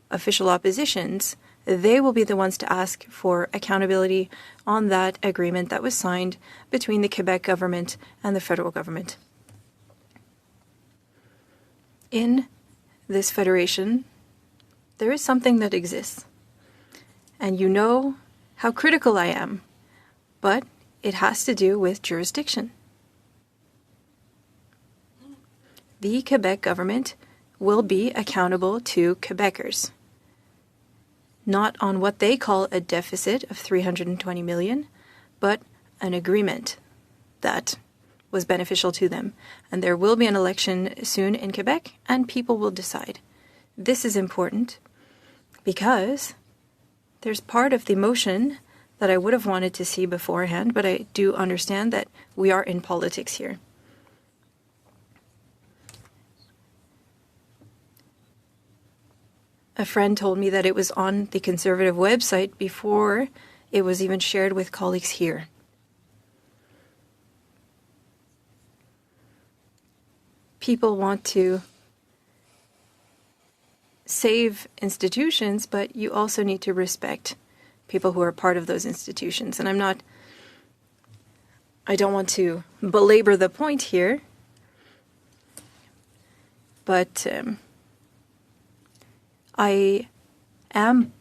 official oppositions, they will be the ones to ask for accountability on that agreement that was signed between the Quebec government and the federal government. In this federation, there is something that exists. And you know how critical I am, but it has to do with jurisdiction. The Quebec government will be accountable to Quebecers, not on what they call a deficit of $320 million, but an agreement that was beneficial to them. And there will be an election soon in Quebec, and people will decide. This is important because there's part of the motion that I would have wanted to see beforehand, but I do understand that we are in politics here. A friend told me that it was on the Conservative website before it was even shared with colleagues here. People want to save institutions, but you also need to respect people who are part of those institutions. And I don't want to belabor the point here, but I am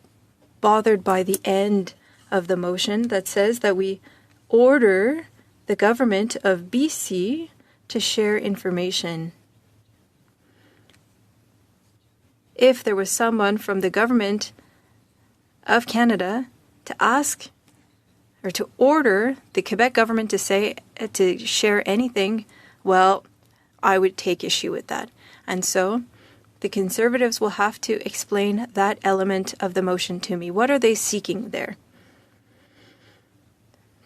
bothered by the end of the motion that says that we order the government of BC to share information. If there was someone from the government of Canada to ask or to order the Quebec government to share anything, well, I would take issue with that. And so the Conservatives will have to explain that element of the motion to me. What are they seeking there?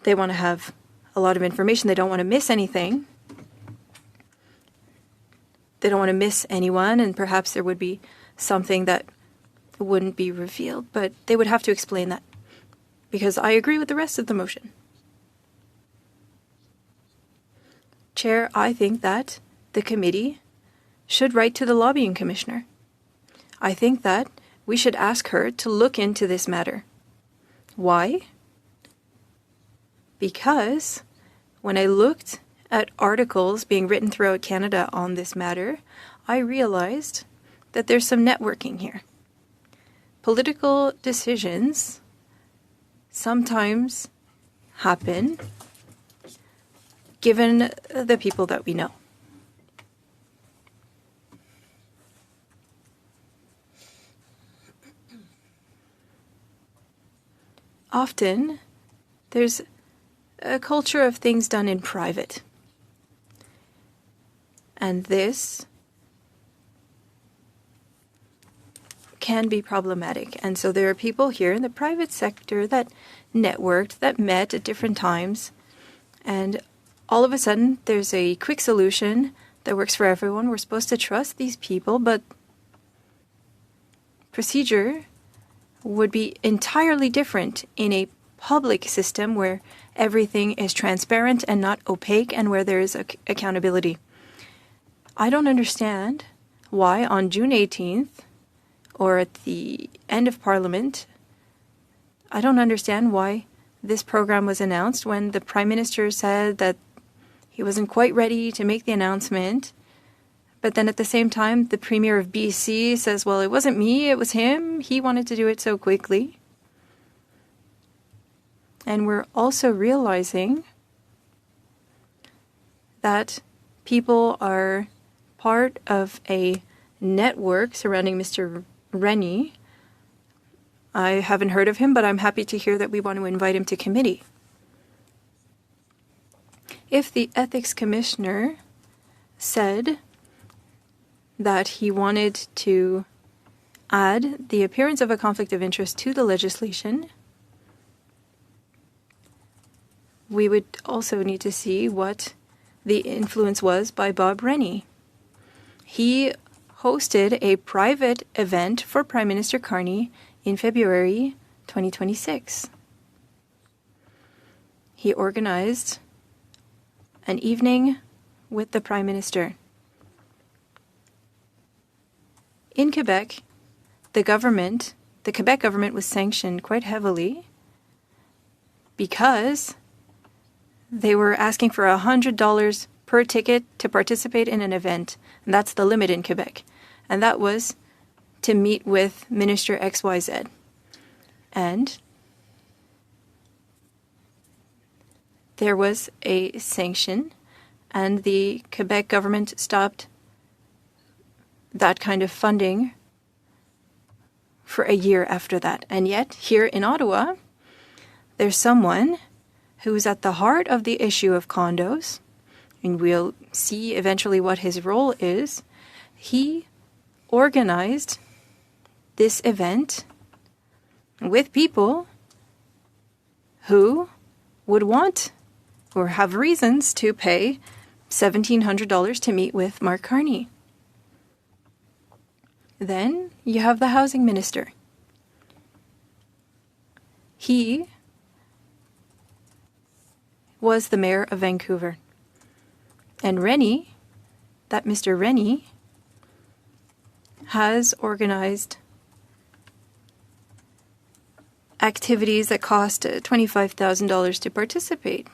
They want to have a lot of information. They don't want to miss anything. They don't want to miss anyone, and perhaps there would be something that wouldn't be revealed, but they would have to explain that, because I agree with the rest of the motion. Chair, I think that the committee should write to the lobbying commissioner. I think that we should ask her to look into this matter. Why? Because when I looked at articles being written throughout Canada on this matter, I realized that there's some networking here. Political decisions sometimes happen given the people that we know. Often, there's a culture of things done in private. And this can be problematic. And so there are people here in the private sector that networked, that met at different times, and all of a sudden there's a quick solution that works for everyone. We're supposed to trust these people, but procedure would be entirely different in a public system where everything is transparent and not opaque, and where there is accountability. I don't understand why on June 18th, or at the end of Parliament, I don't understand why this program was announced when the Prime Minister said that he wasn't quite ready to make the announcement. But then at the same time, the Premier of BC says, well, it wasn't me, it was him. He wanted to do it so quickly. And we're also realizing that people are part of a network surrounding Mr. Rennie. I haven't heard of him, but I'm happy to hear that we want to invite him to committee. If the Ethics Commissioner said that he wanted to add the appearance of a conflict of interest to the legislation, we would also need to see what the influence was by Bob Rennie. He hosted a private event for Prime Minister Carney in February 2026. He organized an evening with the Prime Minister. In Quebec, the Quebec government was sanctioned quite heavily because they were asking for $100 per ticket to participate in an event. And that's the limit in Quebec. And that was to meet with Minister XYZ. And there was a sanction, and the Quebec government stopped that kind of funding for a year after that. And yet, here in Ottawa, there's someone who's at the heart of the issue of condos, and we'll see eventually what his role is. He organized this event with people who would want or have reasons to pay $1,700 to meet with Mark Carney. Then you have the housing minister. He was the mayor of Vancouver. And Rennie, that Mr. Rennie, has organized activities that cost $25,000 to participate.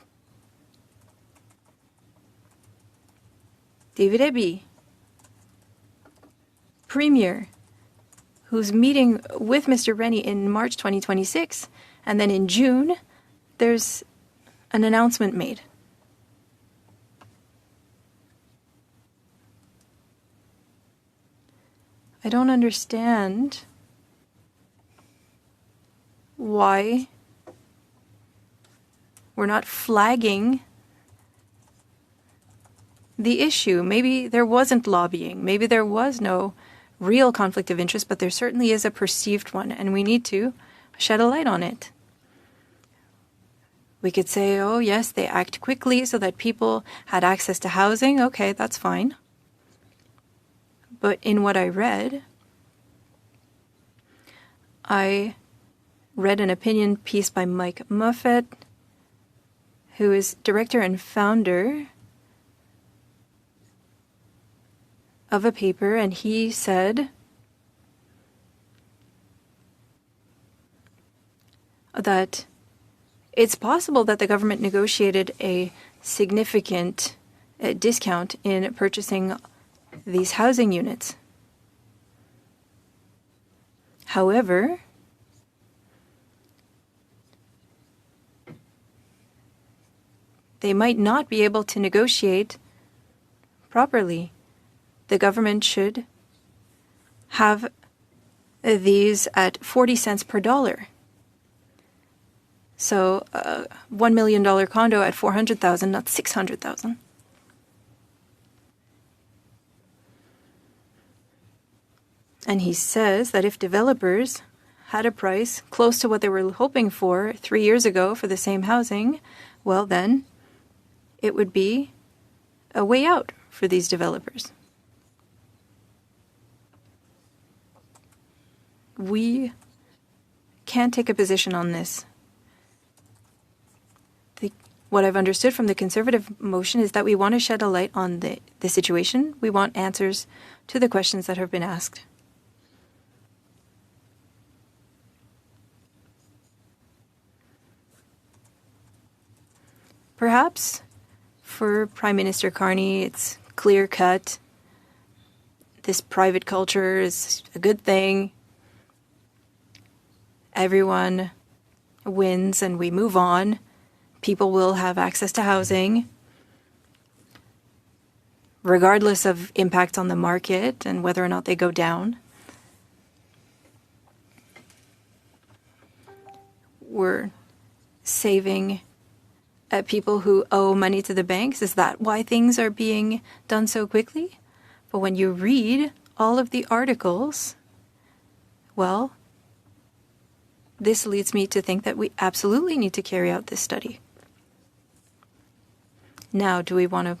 David Eby, Premier, who's meeting with Mr. Rennie in March 2026, and then in June, there's an announcement made. I don't understand why we're not flagging the issue. Maybe there wasn't lobbying. Maybe there was no real conflict of interest, but there certainly is a perceived one, and we need to shed a light on it. We could say, oh, yes, they act quickly so that people had access to housing. Okay, that's fine. But in what I read an opinion piece by Mike Muffet, who is director and founder of a paper, and he said that it's possible that the government negotiated a significant discount in purchasing these housing units. However, they might not be able to negotiate properly. The government should have these at 40 cents per dollar. So $1 million condo at $400,000, not $600,000. And he says that if developers had a price close to what they were hoping for 3 years ago for the same housing, well then it would be a way out for these developers. We can't take a position on this. What I've understood from the Conservative motion is that we want to shed a light on the situation. We want answers to the questions that have been asked. Perhaps for Prime Minister Carney, it's clear-cut. This private culture is a good thing. Everyone wins and we move on. People will have access to housing, regardless of impact on the market and whether or not they go down. We're saving people who owe money to the banks. Is that why things are being done so quickly? But when you read all of the articles, well, this leads me to think that we absolutely need to carry out this study. Now, do we want to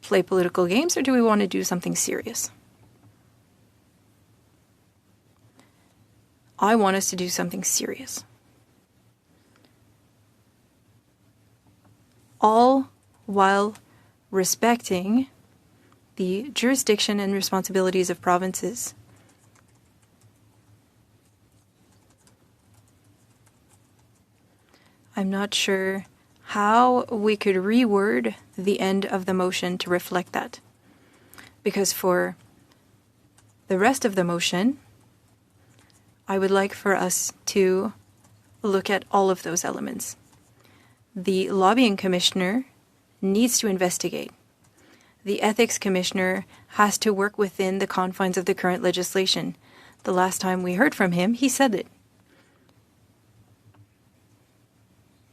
play political games or do we want to do something serious? I want us to do something serious. All while respecting the jurisdiction and responsibilities of provinces. I'm not sure how we could reword the end of the motion to reflect that. Because for the rest of the motion, I would like for us to look at all of those elements. The lobbying commissioner needs to investigate. The ethics commissioner has to work within the confines of the current legislation. The last time we heard from him, he said it.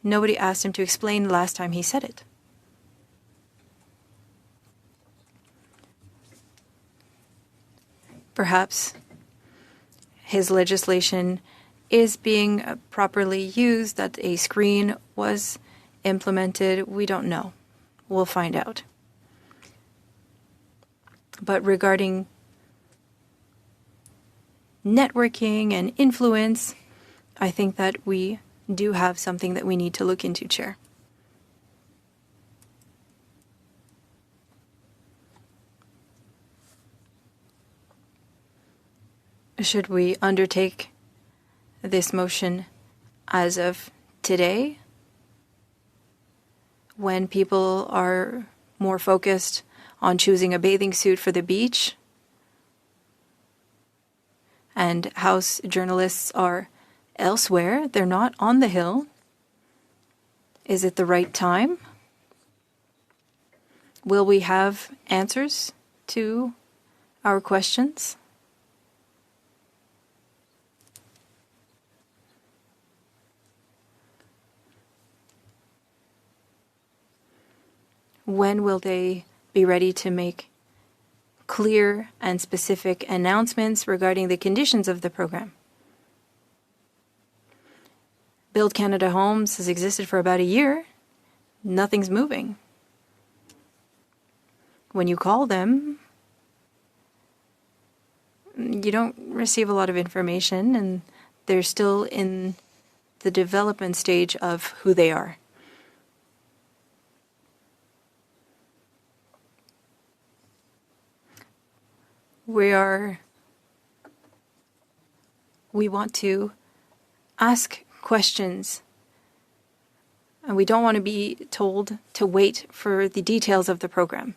Nobody asked him to explain the last time he said it. Perhaps his legislation is being properly used, that a screen was implemented. We don't know. We'll find out. But regarding networking and influence, I think that we do have something that we need to look into, Chair. Should we undertake this motion as of today, when people are more focused on choosing a bathing suit for the beach and House journalists are elsewhere? They're not on the Hill. Is it the right time? Will we have answers to our questions? when will they be ready to make clear and specific announcements regarding the conditions of the program? Build Canada Homes has existed for about a year. Nothing's moving. When you call them, you don't receive a lot of information, and they're still in the development stage of who they are. We want to ask questions, and we don't want to be told to wait for the details of the program.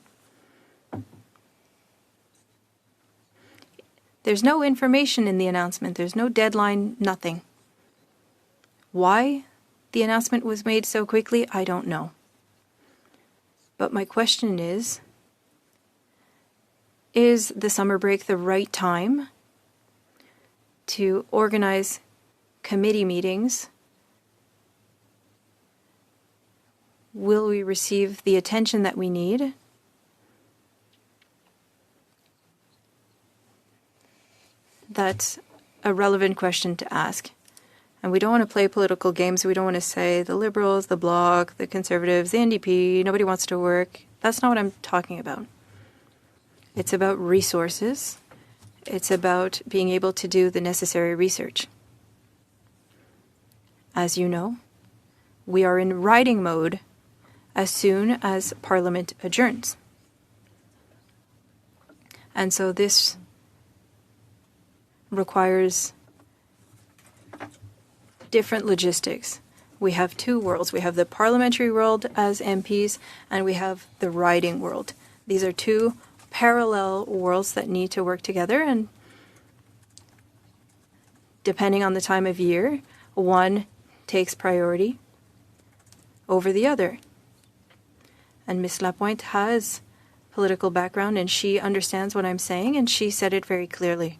There's no information in the announcement. There's no deadline, nothing. Why the announcement was made so quickly, I don't know. But my question is the summer break the right time to organize committee meetings? Will we receive the attention that we need? That's a relevant question to ask. And we don't want to play political games. We don't want to say the Liberals, the Bloc, the Conservatives, the NDP, nobody wants to work. That's not what I'm talking about. It's about resources. It's about being able to do the necessary research. As you know, we are in riding mode as soon as Parliament adjourns. And so this requires different logistics. We have two worlds. We have the parliamentary world as MPs, and we have the riding world. These are two parallel worlds that need to work together, and depending on the time of year, one takes priority over the other. And Ms. Lapointe has political background, and she understands what I'm saying, and she said it very clearly.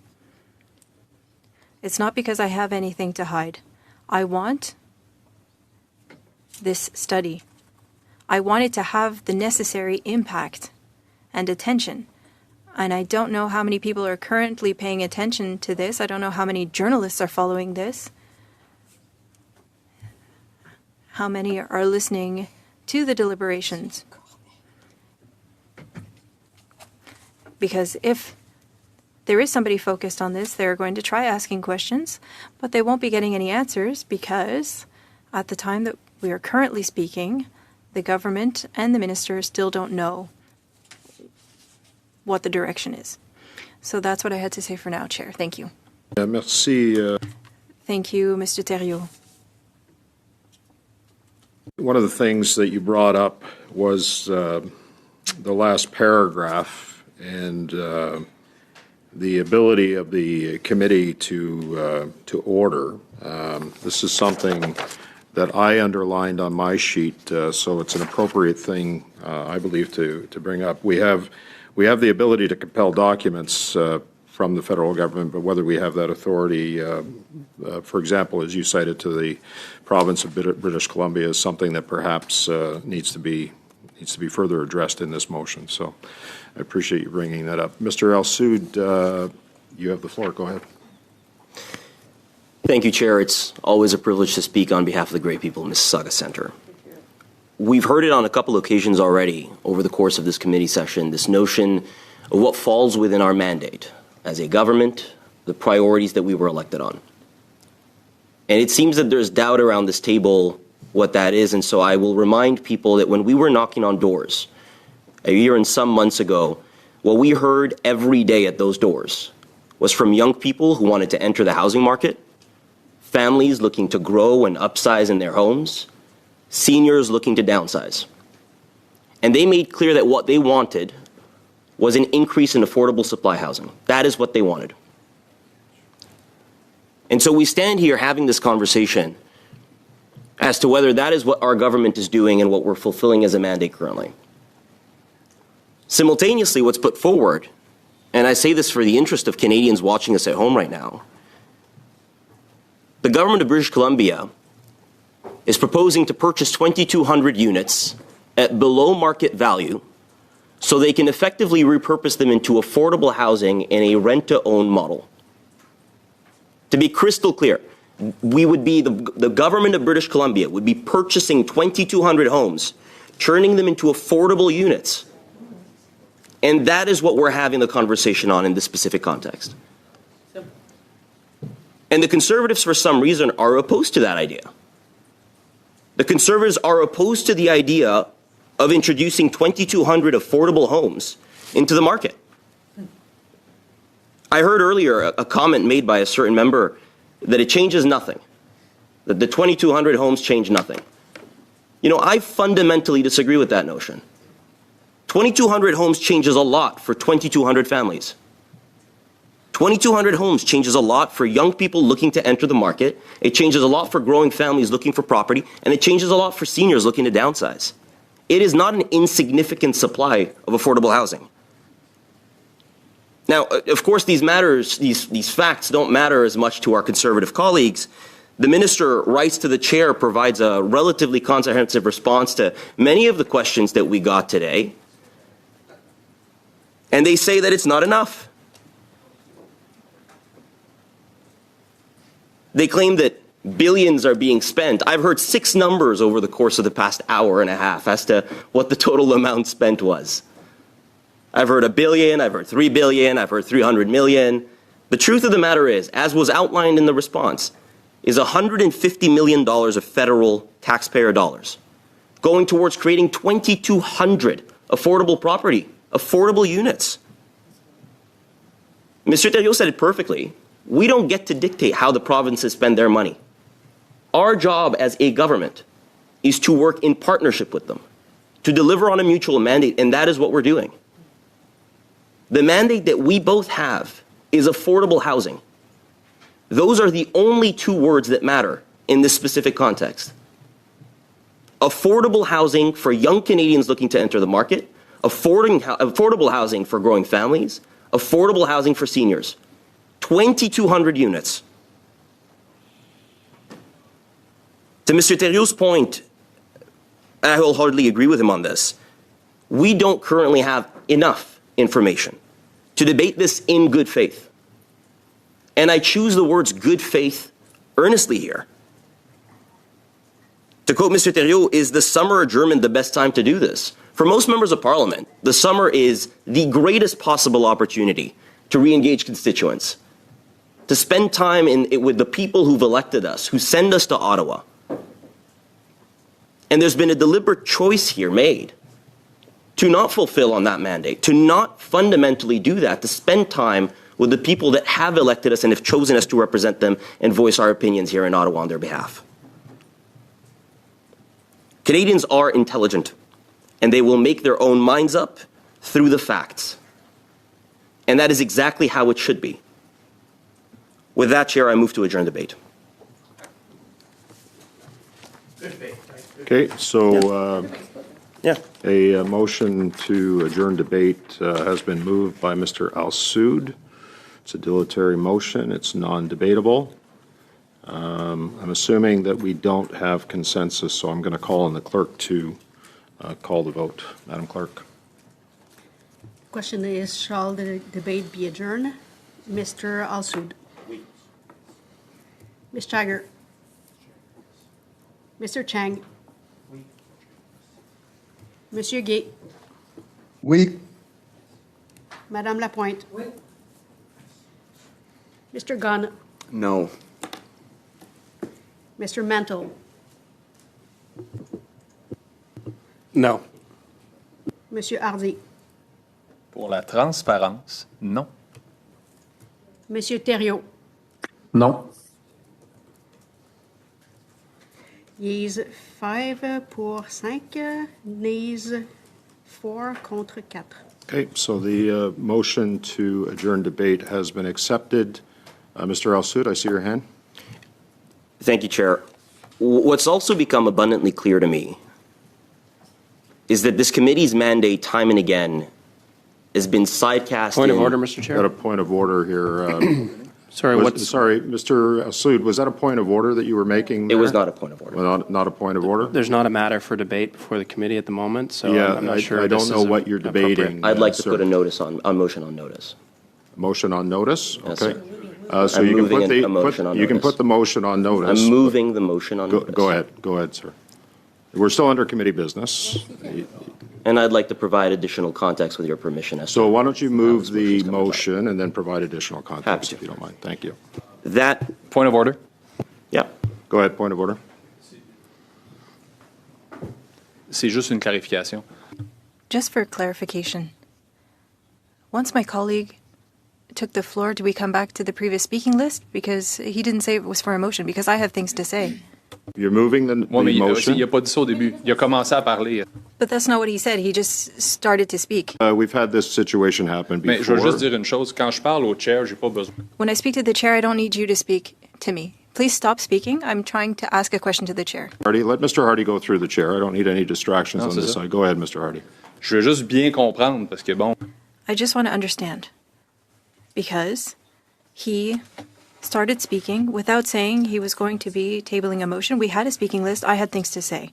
It's not because I have anything to hide. I want this study. I want it to have the necessary impact and attention. And I don't know how many people are currently paying attention to this. I don't know how many journalists are following this. How many are listening to the deliberations? Because if there is somebody focused on this, they're going to try asking questions, but they won't be getting any answers because at the time that we are currently speaking, the government and the minister still don't know what the direction is. So that's what I had to say for now, Chair. Thank you. Merci. Thank you, Mr. Thériault. One of the things that you brought up was the last paragraph and the ability of the committee to order. This is something that I underlined on my sheet, so it's an appropriate thing, I believe, to bring up. We have the ability to compel documents from the federal government, but whether we have that authority, for example, as you cited to the province of British Columbia, is something that perhaps needs to be further addressed in this motion. So I appreciate you bringing that up. Mr. El-Soud, you have the floor. Go ahead. Thank you, Chair. It's always a privilege to speak on behalf of the great people of Mississauga Centre. We've heard it on a couple occasions already over the course of this committee session, this notion of what falls within our mandate as a government, the priorities that we were elected on. And it seems that there's doubt around this table what that is, and so I will remind people that when we were knocking on doors a year and some months ago, what we heard every day at those doors was from young people who wanted to enter the housing market, families looking to grow and upsize in their homes, seniors looking to downsize. And they made clear that what they wanted was an increase in affordable supply housing. That is what they wanted. And so we stand here having this conversation as to whether that is what our government is doing and what we're fulfilling as a mandate currently. Simultaneously, what's put forward, and I say this for the interest of Canadians watching us at home right now, the government of British Columbia is proposing to purchase 2,200 units at below market value so they can effectively repurpose them into affordable housing in a rent-to-own model. To be crystal clear, we would be, the government of British Columbia would be purchasing 2,200 homes, turning them into affordable units. And that is what we're having the conversation on in this specific context. And the Conservatives, for some reason, are opposed to that idea. The Conservatives are opposed to the idea of introducing 2,200 affordable homes into the market. I heard earlier a comment made by a certain member that it changes nothing, that the 2,200 homes change nothing. You know, I fundamentally disagree with that notion. 2,200 homes changes a lot for 2,200 families. 2,200 homes changes a lot for young people looking to enter the market. It changes a lot for growing families looking for property, and it changes a lot for seniors looking to downsize. It is not an insignificant supply of affordable housing. Now, of course, these facts don't matter as much to our Conservative colleagues. The Minister writes to the Chair, provides a relatively comprehensive response to many of the questions that we got today, and they say that it's not enough. They claim that billions are being spent. I've heard 6 numbers over the course of the past hour and a half as to what the total amount spent was. I've heard $1 billion, I've heard $3 billion, I've heard $300 million. The truth of the matter is, as was outlined in the response, is $150 million of federal taxpayer dollars going towards creating 2,200 affordable units. Mr. Thériault said it perfectly. We don't get to dictate how the provinces spend their money. Our job as a government is to work in partnership with them, to deliver on a mutual mandate, and that is what we're doing. The mandate that we both have is affordable housing. Those are the only 2 words that matter in this specific context. Affordable housing for young Canadians looking to enter the market, affordable housing for growing families, affordable housing for seniors. 2,200 units. To Mr. Thériault's point, I wholeheartedly agree with him on this. We don't currently have enough information to debate this in good faith. And I choose the words good faith earnestly here. To quote Mr. Thériault, is the summer adjournment the best time to do this? For most members of Parliament, the summer is the greatest possible opportunity to re-engage constituents, to spend time with the people who've elected us, who send us to Ottawa. And there's been a deliberate choice here made to not fulfill on that mandate, to not fundamentally do that, to spend time with the people that have elected us and have chosen us to represent them and voice our opinions here in Ottawa on their behalf. Canadians are intelligent, and they will make their own minds up through the facts. And that is exactly how it should be. With that, Chair, I move to adjourn debate. Okay, so a motion to adjourn debate has been moved by Mr. Al-Soud. It's a dilatory motion. It's non-debatable. I'm assuming that we don't have consensus, so I'm going to call on the clerk to call the vote. Madam Clerk. Question is, shall the debate be adjourned? Mr. Al-Soud. Oui. Ms. Jagger. Mr. Chang. Oui. Monsieur Gay. Oui. Madame Lapointe. Oui. Mr. Gunn. No. Mr. Mantle. No. Monsieur Hardy. Pour la transparence, non. Monsieur Thériault. Non. Yeas 5 pour 5, nays 4 contre 4. Okay, so the motion to adjourn debate has been accepted. Mr. Al-Soud, I see your hand. Thank you, Chair. What's also become abundantly clear to me is that this committee's mandate, time and again, has been sidecast. Point of order, Mr. Chair. Got a point of order here. Sorry, Sorry, Mr. Sood, was that a point of order that you were making It there? was not a point of order. Well, not a point of order? There's not a matter for debate before the committee at the moment, so Yeah, I'm not sure. I don't this know is what you're appropriate. debating. I'd like to sir. put a motion on notice. Motion on notice? Yes, Okay. sir. So I'm you can moving put the, a motion on you can notice. put the motion on notice. I'm moving the motion on notice. Go ahead, sir. We're still under committee business. And I'd like to provide additional context with your permission. As So to why don't you how move this the motion's coming motion and then provide additional context, Happy to. if you don't mind. Thank you. about. That, Point of order. yeah. Go ahead, point of order. C'est juste une clarification. Just for clarification, once my colleague took the floor, do we come back to the previous speaking list? Because he didn't say it was for a motion, because I have things to say. You're moving the Oui, mais motion. il n'a pas dit ça au début. Il a commencé à parler. But that's not what he said. He just started to speak. We've had this situation happen Mais je veux before. juste dire une chose. Quand je parle au chair, j'ai pas besoin. When I speak to the chair, I don't need you to speak to me. Please stop speaking. I'm trying to ask a question to the chair. Hardy, let Mr. Hardy go through the chair. I don't need any distractions Non, on c'est this ça. side. Go ahead, Mr. Hardy. Je veux juste bien comprendre parce que bon. I just want to understand. Because he started speaking without saying he was going to be tabling a motion. We had a speaking list. I had things to say.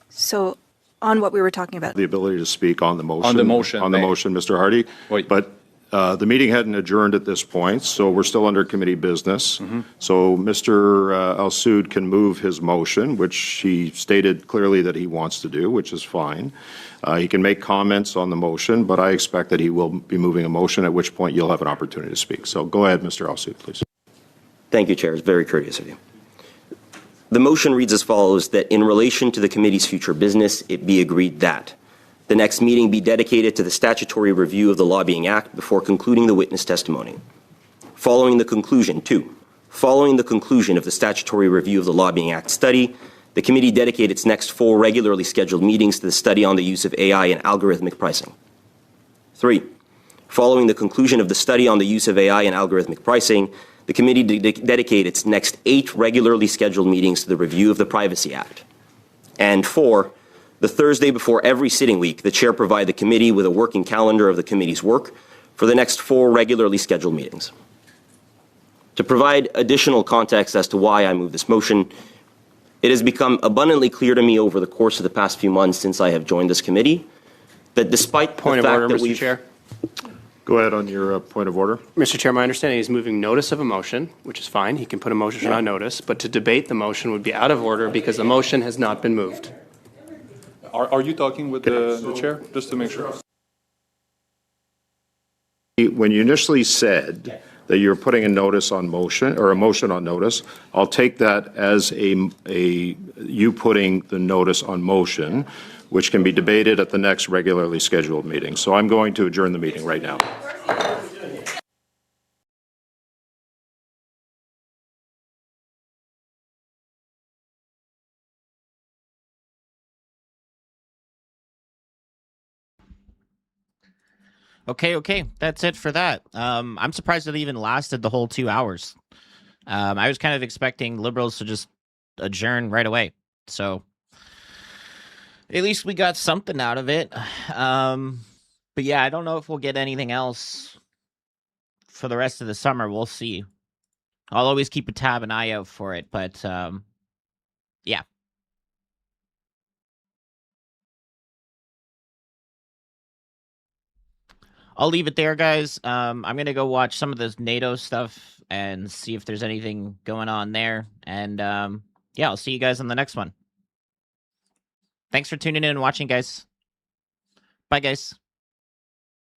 So, on what we were talking about. The ability to speak on the motion. On the motion, On the mais- motion, Mr. Hardy. Oui. But the meeting hadn't adjourned at this point, so we're still under committee business. Mm-hmm. So Mr. Al-Sood can move his motion, which he stated clearly that he wants to do, which is fine. He can make comments on the motion, but I expect that he will be moving a motion, at which point you'll have an opportunity to speak. So go ahead, Mr. Al-Sood, please. Thank you, Chair. It's very courteous of you. The motion reads as follows, that in relation to the committee's future business, it be agreed that the next meeting be dedicated to the statutory review of the Lobbying Act before concluding the witness testimony. Following the conclusion of the statutory review of the Lobbying Act study, the committee dedicate its next 4 regularly scheduled meetings to the study on the use of AI and algorithmic pricing. 3. Following the conclusion of the study on the use of AI and algorithmic pricing, the committee dedicate its next 8 regularly scheduled meetings to the review of the Privacy Act. And 4, the Thursday before every sitting week, the chair provide the committee with a working calendar of the committee's work for the next 4 regularly scheduled meetings. To provide additional context as to why I move this motion, it has become abundantly clear to me over the course of the past few months since I have joined this committee that despite Point the of fact order, that Mr. we've... Chair. Go ahead on your point of order. Mr. Chair, my understanding is moving notice of a motion, which is fine. He can put a motion on notice, but to debate the motion would be out of order because the motion has not been moved. Are you talking with the chair? Just to make sure. When you initially said that you're putting a notice on motion, or a motion on notice, I'll take that as you putting the notice on motion, which can be debated at the next regularly scheduled meeting. So I'm going to adjourn the meeting right now. Okay, that's it for that. I'm surprised it even lasted the whole 2 hours. I was kind of expecting Liberals to just adjourn right away. So at least we got something out of it. But yeah, I don't know if we'll get anything else for the rest of the summer. We'll see. I'll always keep an eye out for it, but yeah. I'll leave it there, guys. I'm going to go watch some of this NATO stuff and see if there's anything going on there. And yeah, I'll see you guys on the next one. Thanks for tuning in and watching, guys. Bye, guys.